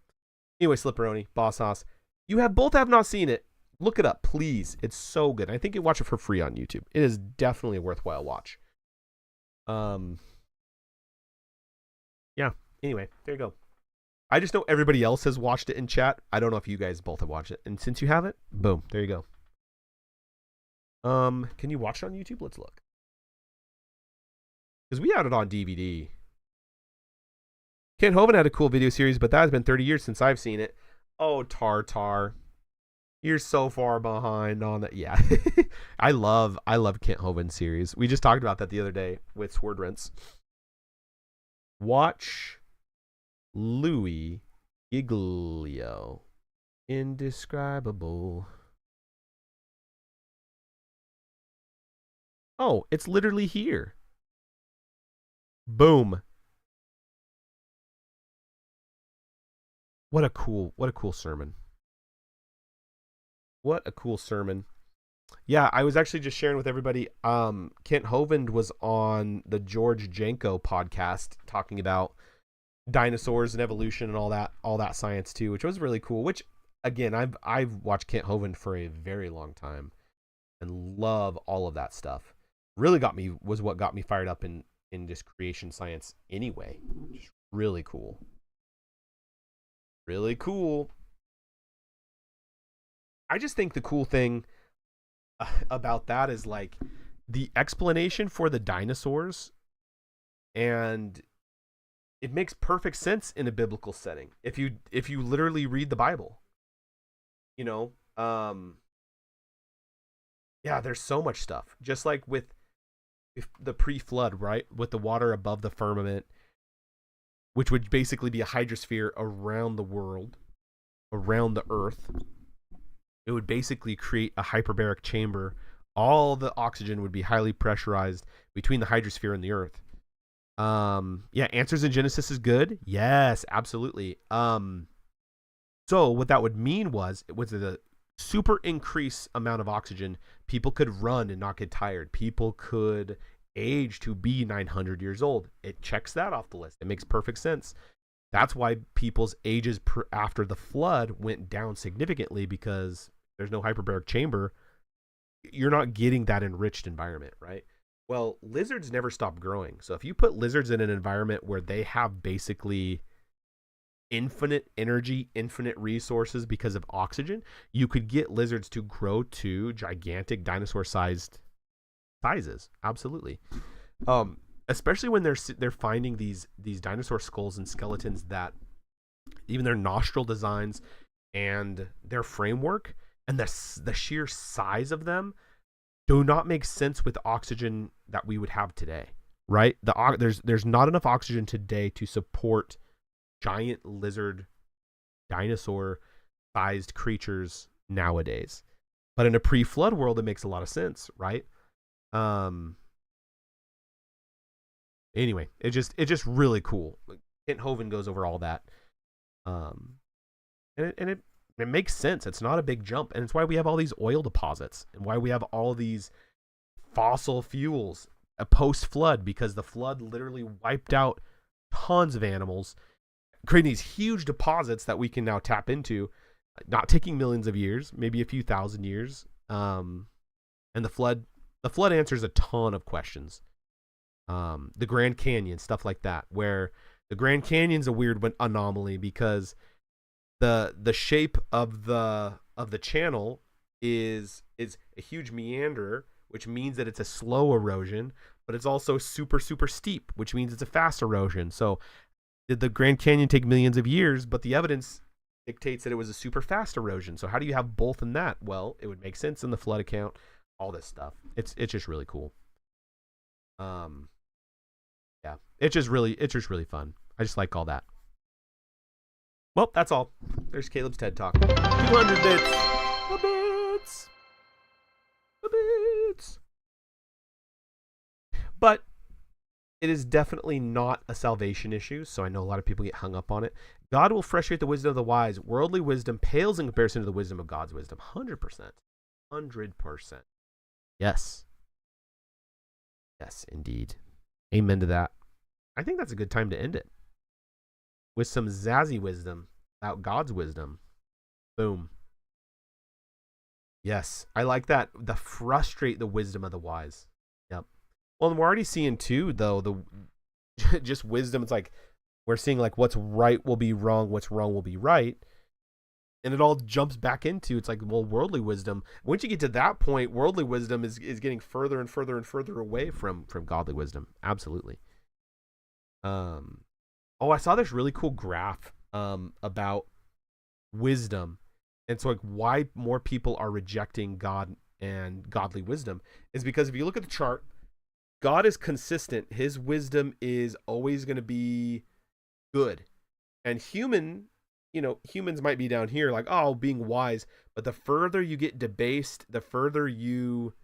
C: Anyway, Slipperoni, Boss Hoss, you both have not seen it. Look it up, please. It's so good. I think you watch it for free on YouTube. It is definitely a worthwhile watch. Yeah. Anyway, there you go. I just know everybody else has watched it in chat. I don't know if you guys both have watched it. And since you have it, boom, there you go. Can you watch it on YouTube? Let's look. Because we had it on DVD. Ken Hovind had a cool video series, but that has been 30 years since I've seen it. Oh, Tartar. You're so far behind on that. Yeah. I love Kent Hovind series. We just talked about that the other day with Sword Rinse. Watch Louis Giglio. Indescribable. Oh, it's literally here. Boom. What a cool sermon. What a cool sermon. Yeah, I was actually just sharing with everybody. Kent Hovind was on the George Janko podcast talking about dinosaurs and evolution and all that science too, which was really cool. Which again, I've watched Kent Hovind for a very long time and love all of that stuff. Really what got me fired up in just creation science anyway. Just really cool. Really cool. I just think the cool thing about that is like the explanation for the dinosaurs, and it makes perfect sense in a biblical setting if you literally read the Bible. You know, yeah, there's so much stuff. Just like with the pre-flood, right? With the water above the firmament, which would basically be a hydrosphere around the world, around the earth. It would basically create a hyperbaric chamber. All the oxygen would be highly pressurized between the hydrosphere and the earth. Yeah, Answers in Genesis is good. Yes, absolutely. So what that would mean was it was a super increase amount of oxygen. People could run and not get tired. People could age to be 900 years old. It checks that off the list. It makes perfect sense. That's why people's ages after the flood went down significantly, because there's no hyperbaric chamber. You're not getting that enriched environment, right? Well, lizards never stop growing. So if you put lizards in an environment where they have basically infinite energy, infinite resources because of oxygen, you could get lizards to grow to gigantic dinosaur-sizes. Absolutely. Especially when they're finding these dinosaur skulls and skeletons that even their nostril designs and their framework and the sheer size of them do not make sense with the oxygen that we would have today, right? There's not enough oxygen today to support giant lizard dinosaur sized creatures nowadays. But in a pre-flood world, it makes a lot of sense, right? Anyway, it's just really cool. Kent Hovind goes over all that. And it makes sense. It's not a big jump, and it's why we have all these oil deposits and why we have all these fossil fuels post flood, because the flood literally wiped out tons of animals, creating these huge deposits that we can now tap into, not taking millions of years, maybe a few thousand years. And the flood answers a ton of questions. The Grand Canyon, stuff like that, where the Grand Canyon's a weird anomaly because the shape of the channel is a huge meander, which means that it's a slow erosion, but it's also super super steep, which means it's a fast erosion. So did the Grand Canyon take millions of years, but the evidence dictates that it was a super fast erosion? So how do you have both in that? Well, it would make sense in the flood account. All this stuff. It's just really cool. Yeah, it's just really fun. I just like all that. Well, that's all. There's Caleb's TED Talk. 200 bits. The bits. The bits. But it is definitely not a salvation issue, so I know a lot of people get hung up on it. God will frustrate the wisdom of the wise. Worldly wisdom pales in comparison to the wisdom of God's wisdom. 100%. 100%. Yes. Yes, indeed. Amen to that. I think that's a good time to end it with some zazzy wisdom about God's wisdom. Boom. Yes, I like that. The frustrate the wisdom of the wise. Yep. Well, and we're already seeing too, though, the just wisdom. It's like we're seeing like what's right will be wrong, what's wrong will be right, and it all jumps back into it's like, well, worldly wisdom. Once you get to that point, worldly wisdom is getting further and further and further away from godly wisdom. Absolutely. Oh, I saw this really cool graph about wisdom. And so like why more people are rejecting God and godly wisdom is because if you look at the chart, God is consistent. His wisdom is always going to be good. And humans might be down here like, oh, being wise. But the further you get debased, the further you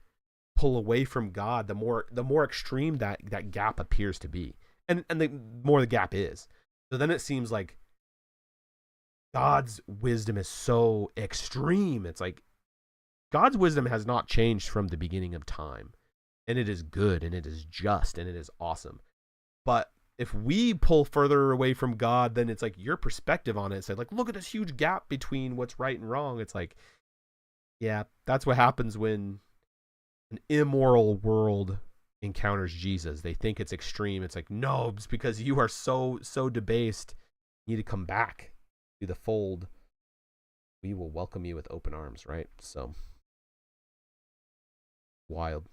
C: pull away from God, the more extreme that gap appears to be. And the more the gap is. So then it seems like God's wisdom is so extreme. It's like God's wisdom has not changed from the beginning of time. And it is good and it is just and it is awesome. But if we pull further away from God, then it's like your perspective on it. It's like, look at this huge gap between what's right and wrong. It's like, yeah, that's what happens when an immoral world encounters Jesus. They think it's extreme. It's like, no, it's because you are so debased. You need to come back to the fold. We will welcome you with open arms, right? So wild.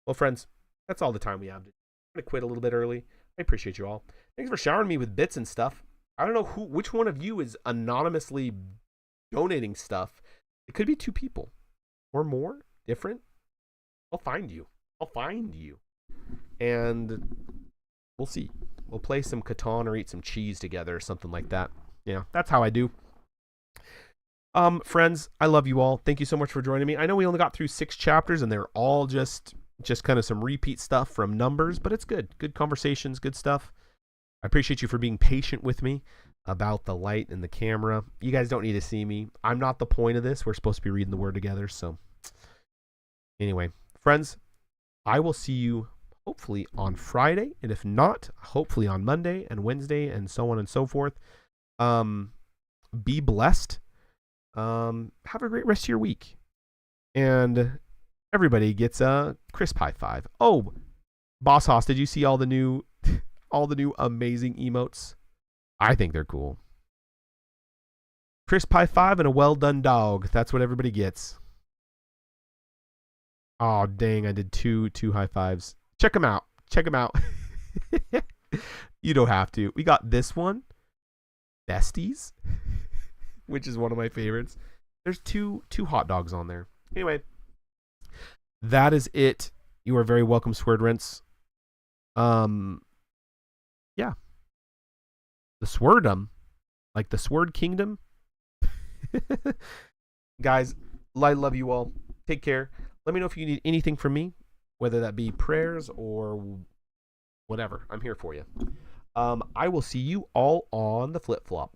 C: Well, friends, that's all the time we have. I'm going to quit a little bit early. I appreciate you all. Thanks for showering me with bits and stuff. I don't know which one of you is anonymously donating stuff. It could be 2 people or more, different. I'll find you. And we'll see. We'll play some Catan or eat some cheese together or something like that. Yeah, that's how I do. Friends, I love you all. Thank you so much for joining me. I know we only got through 6 chapters and they're all just kind of some repeat stuff from Numbers, but it's good. Good conversations, good stuff. I appreciate you for being patient with me about the light and the camera. You guys don't need to see me. I'm not the point of this. We're supposed to be reading the Word together. So anyway, friends, I will see you hopefully on Friday. And if not, hopefully on Monday and Wednesday and so on and so forth. Be blessed. Have a great rest of your week. And everybody gets a crisp high five. Oh, Boss Hoss, did you see all the new amazing emotes? I think they're cool. Crisp high five and a well done dog. That's what everybody gets. Oh, dang, I did two high fives. Check them out. You don't have to. We got this one. Besties. Which is one of my favorites. There's two hot dogs on there. Anyway, that is it. You are very welcome, Sword Rents. Yeah. The Swordom. Like the Sword Kingdom. Guys, I love you all. Take care. Let me know if you need anything from me, whether that be prayers or whatever. I'm here for you. I will see you all on the flip-flop.